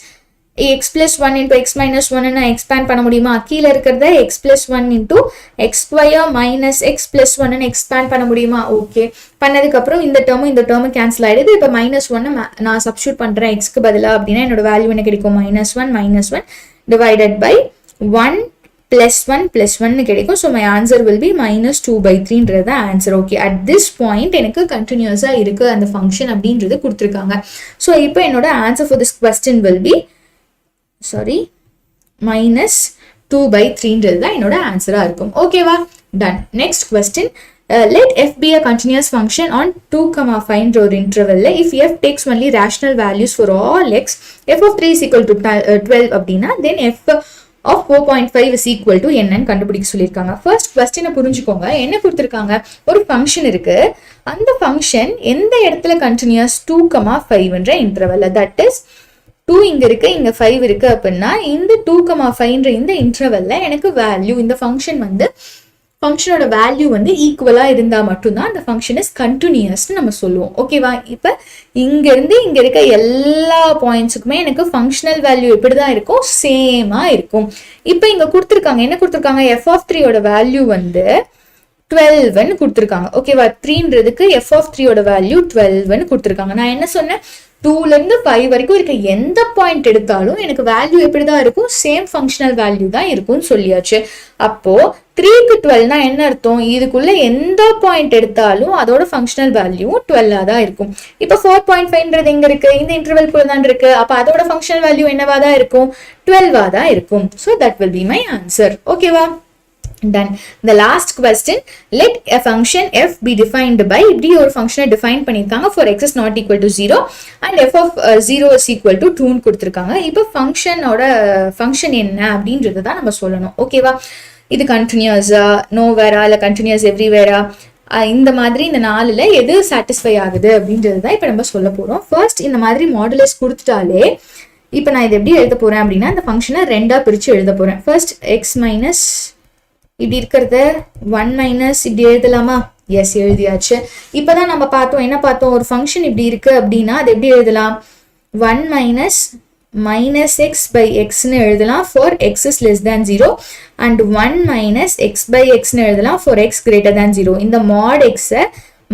- X plus one into X minus ஒன்னு எக்ஸ்பேண்ட் பண்ண முடியுமா? கீழே இருக்கிறத X plus one into x square minus X plus ஒன்னு எக்ஸ்பேண்ட் பண்ண முடியுமா? ஓகே, பண்ணதுக்கு அப்புறம் இந்த டேர்மும் கேன்சல் ஆயிடுது. இப்போ மைனஸ் ஒன்னு நான் சப்ஸ்டியூட் பண்றேன் எக்ஸ்க்கு பதிலா அப்படின்னா என்னோட வேல்யூ என்ன கிடைக்கும்? மைனஸ் ஒன் டிவைடட் பை 1 + 1 கிடைக்கும். So my answer will be -2/3ன்றது answer. Okay, at this point எனக்கு கண்டினியூஸா இருக்கு அந்த ஃபங்க்ஷன் அப்படின்றது கொடுத்துருக்காங்க. ஸோ இப்போ என்னோட answer for this question will be -2/3ன்றது தான் என்னோட ஆன்சரா இருக்கும். ஓகேவா? Done. Next question. Let f be a continuous function on 2,5 ஒரு இன்டர்வல்ல if f takes only rational values for all x, f of 3 is equal to 12 அப்படின்னா then f of 4.5 is equal to என்னன்னு கண்டுபிடிக்க சொல்லியிருக்காங்க. ஃபர்ஸ்ட் கொஸ்டினை புரிஞ்சுக்கோங்க. என்ன கொடுத்துருக்காங்க? ஒரு ஃபங்க்ஷன் இருக்கு. அந்த ஃபங்க்ஷன் எந்த இடத்துல கண்டினியூஸ் 2,5ன்ற இன்டர்வல்ல, தட் இஸ் 2 இங்க இருக்கு, இங்க 5 இருக்கு அப்படின்னா இந்த 2,5ன்ற இந்த இன்டர்வல்ல எனக்கு வேல்யூ, இந்த ஃபங்க்ஷனோட வேல்யூ ஈக்குவலா இருந்தா மட்டும்தான் அந்த ஃபங்க்ஷன் இஸ் கண்டினியூஸ்னு நம்ம சொல்லுவோம். ஓகேவா? இப்ப இங்க இருந்து இங்க இருக்க எல்லா பாயிண்ட்ஸுக்குமே எனக்கு ஃபங்க்ஷனல் வேல்யூ எப்படிதான் இருக்கும்? சேமா இருக்கும். இப்ப இங்க கொடுத்துருக்காங்க, என்ன கொடுத்துருக்காங்க? f of 3யோட வேல்யூ 12ன்னு கொடுத்துருக்காங்க. ஓகேவா? 3ன்றதுக்கு f of 3யோட வேல்யூ 12ன்னு கொடுத்துருக்காங்க. நான் என்ன சொன்னேன்? 2ல இருந்து 5 வரைக்கும் இருக்க எந்த பாயிண்ட் எடுத்தாலும் எனக்கு வேல்யூ எப்படிதான் இருக்கும்? சேம் ஃபங்க்ஷனல் வேல்யூ தான் இருக்கும்னு சொல்லியாச்சு. அப்போ 3க்கு 12னா என்ன அர்த்தம்? இதுக்குள்ள எந்த பாயிண்ட் எடுத்தாலும் அதோட ஃபங்க்ஷனல் வேல்யூ 12ஆ தான் இருக்கும். இப்போ 4.5ன்றது எங்க இருக்கு? இந்த இன்டர்வல் குள்ள தான் இருக்கு. அப்ப அதோட ஃபங்க்ஷனல் வேல்யூ என்னவா தான் இருக்கும்? 12ஆ தான் இருக்கும். So that will be my answer. ஓகேவா? Done. The last question. Let a function f be defined by இப்படி ஒரு ஃபங்க்ஷனை டிஃபைன் பண்ணிருக்காங்க for x is not equal to 0 and f of 0 is equal to 2ன்னு கொடுத்துருக்காங்க. இப்போ ஃபங்க்ஷன் என்ன அப்படின்றத தான் நம்ம சொல்லணும். ஓகேவா? இது கண்டினியூஸா, நோவேரா, இல்லை கண்டினியூஸ் எவ்ரிவேரா, இந்த மாதிரி இந்த 4ல எது சாட்டிஸ்ஃபை ஆகுது அப்படின்றது தான் இப்போ நம்ம சொல்ல போறோம். ஃபர்ஸ்ட் இந்த மாதிரி மாடுலஸ் கொடுத்துட்டாலே இப்போ நான் இது எப்படி எழுத போறேன் அப்படின்னா இந்த ஃபங்க்ஷனை 2ஆ பிரிச்சு எழுத போறேன். ஃபர்ஸ்ட் x மைனஸ் இப்படி இருக்கிறத 1 மைனஸ் இப்படி எழுதலாமா? எஸ், எழுதியாச்சு. இப்பதான் நம்ம பார்த்தோம், என்ன பார்த்தோம்? ஒரு ஃபங்க்ஷன் இப்படி இருக்கு அப்படின்னா அது எப்படி எழுதலாம்? 1 மைனஸ் x by xன்னு எழுதலாம் for x is less than 0 and 1 minus x by xன்னு எழுதலாம் for x greater than 0. இந்த mod x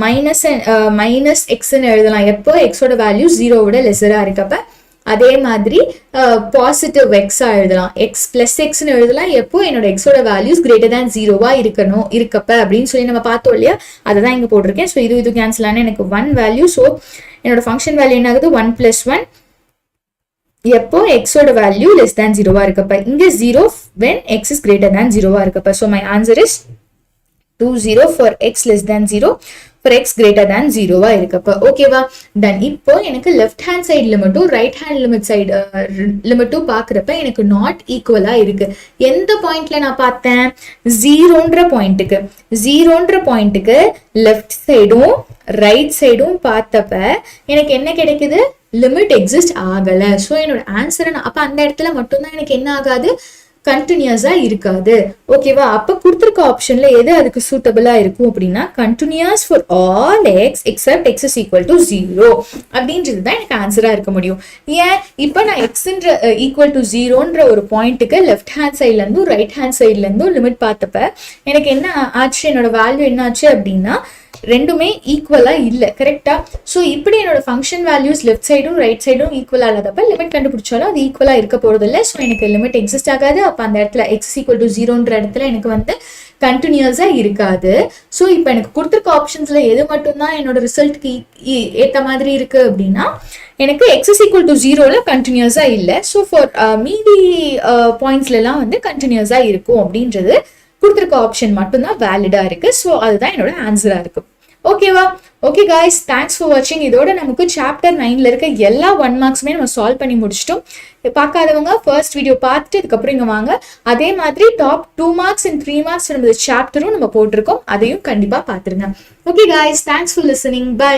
மைனஸ் xன்னு எழுதலாம் எப்போ xோட வேல்யூ 0 விட லெஸரா இருக்கப்ப. அதே மாதிரி பாசிட்டிவ் எக்ஸா எழுதலாம், எக்ஸ் பிளஸ் எக்ஸ்ன்னு எழுதலாம் எப்போ என்னோட எக்ஸோட வேல்யூஸ் கிரேட்டர் தேன் 0வா இருக்கப்ப அப்படின்னு சொல்லி நம்ம பார்த்தோம் இல்லையா? அதை தான் இங்க போட்டிருக்கேன். ஸோ இது கேன்சல் ஆனா எனக்கு 1 வேல்யூ. ஸோ என்னோட ஃபங்க்ஷன் வேல்யூ என்ன ஆகுது? 1 + 1 எப்போ எக்ஸோட வேல்யூ லெஸ் தேன் 0வா இருக்கப்ப. இங்க 0 when x is greater than 0வா இருக்கப்ப. So my answer is 20 for x less than 0 for x greater than 0வா இருக்கப்ப. ஓகேவா? டன். இப்போ எனக்கு லெஃப்ட் ஹேண்ட் சைடு லிமிட்டும் ரைட் ஹேண்ட் லிமிட்டும் பாக்குறப்ப எனக்கு நாட் ஈக்குவலா இருக்கு. எந்த பாயிண்ட்ல நான் பார்த்தேன்? 0ன்ற பாயிண்ட்டுக்கு லெஃப்ட் சைடும் ரைட் சைடும் பார்த்தப்ப எனக்கு என்ன கிடைக்குது? லிமிட் எக்ஸிஸ்ட் ஆகல. ஸோ என்னோட ஆன்சர் அப்ப அந்த இடத்துல மட்டும்தான் எனக்கு என்ன ஆகாது? கண்டினியூஸா இருக்காது. ஓகேவா? அப்ப கொடுத்துருக்க ஆப்ஷன்ல எது அதுக்கு சூட்டபிளா இருக்கும் அப்படின்னா continuous for all x except x is equal to 0 அப்படின்றது தான் எனக்கு ஆன்சரா இருக்க முடியும். ஏன்? இப்ப நான் எக்ஸ்ன்ற ஈக்குவல் டு 0ன்ற ஒரு பாயிண்ட்டுக்கு லெஃப்ட் ஹேண்ட் சைட்ல இருந்தும் ரைட் ஹேண்ட் சைட்ல இருந்தும் லிமிட் பார்த்தப்ப எனக்கு என்ன ஆச்சு? என்னோட வேல்யூ என்ன ஆச்சு அப்படின்னா ரெண்டுமே ஈக்குவலா இல்ல. கரெக்டா? சோ இப்படி என்னோட ஃபங்க்ஷன் வேல்யூஸ் லெஃப்ட் சைடும் ரைட் சைடும் ஈக்குவலா இல்லாதப்ப லிமிட் கண்டுபிடிச்சாலும் அது ஈக்குவலா இருக்க போறது இல்ல. சோ எனக்கு லிமிட் எக்ஸிஸ்ட் ஆகாது. அப்ப அந்த இடத்துல எக்ஸ் ஈக்குவல் டு 0ன்ற இடத்துல எனக்கு கண்டினியூஸா இருக்காது. சோ இப்போ எனக்கு கொடுத்துருக்க ஆப்ஷன்ஸ்ல எது மட்டும்தான் என்னோட ரிசல்ட்க்கு ஏத்த மாதிரி இருக்கு அப்படின்னா எனக்கு எக்ஸ் இஸ் ஈக்குவல் டு 0ல கண்டினியூஸா இல்ல. ஸோ ஃபார் மீதி பாயிண்ட்ஸ்ல எல்லாம் கண்டினியூஸா இருக்கும் அப்படின்றது கொடுத்துருக்க ஆப்ஷன் மட்டும்தான் வேலிடா இருக்கு. ஸோ அதுதான் என்னோட ஆன்சரா இருக்கு. ஓகேவா? ஓகே காய்ஸ், தேங்க்ஸ் ஃபார் வாட்சிங். இதோட நமக்கு சாப்டர் 9ல இருக்க எல்லா 1 மார்க்ஸுமே நம்ம சால்வ் பண்ணி முடிச்சிட்டோம். பார்க்காதவங்க ஃபர்ஸ்ட் வீடியோ பார்த்துட்டு அதுக்கப்புறம் இங்க வாங்க. அதே மாதிரி டாப் 2 மார்க்ஸ் அண்ட் 3 மார்க்ஸ் நம்ம சாப்டரும் நம்ம போட்டிருக்கோம், அதையும் கண்டிப்பா பார்த்துருங்க. Okay guys, thanks for listening. By.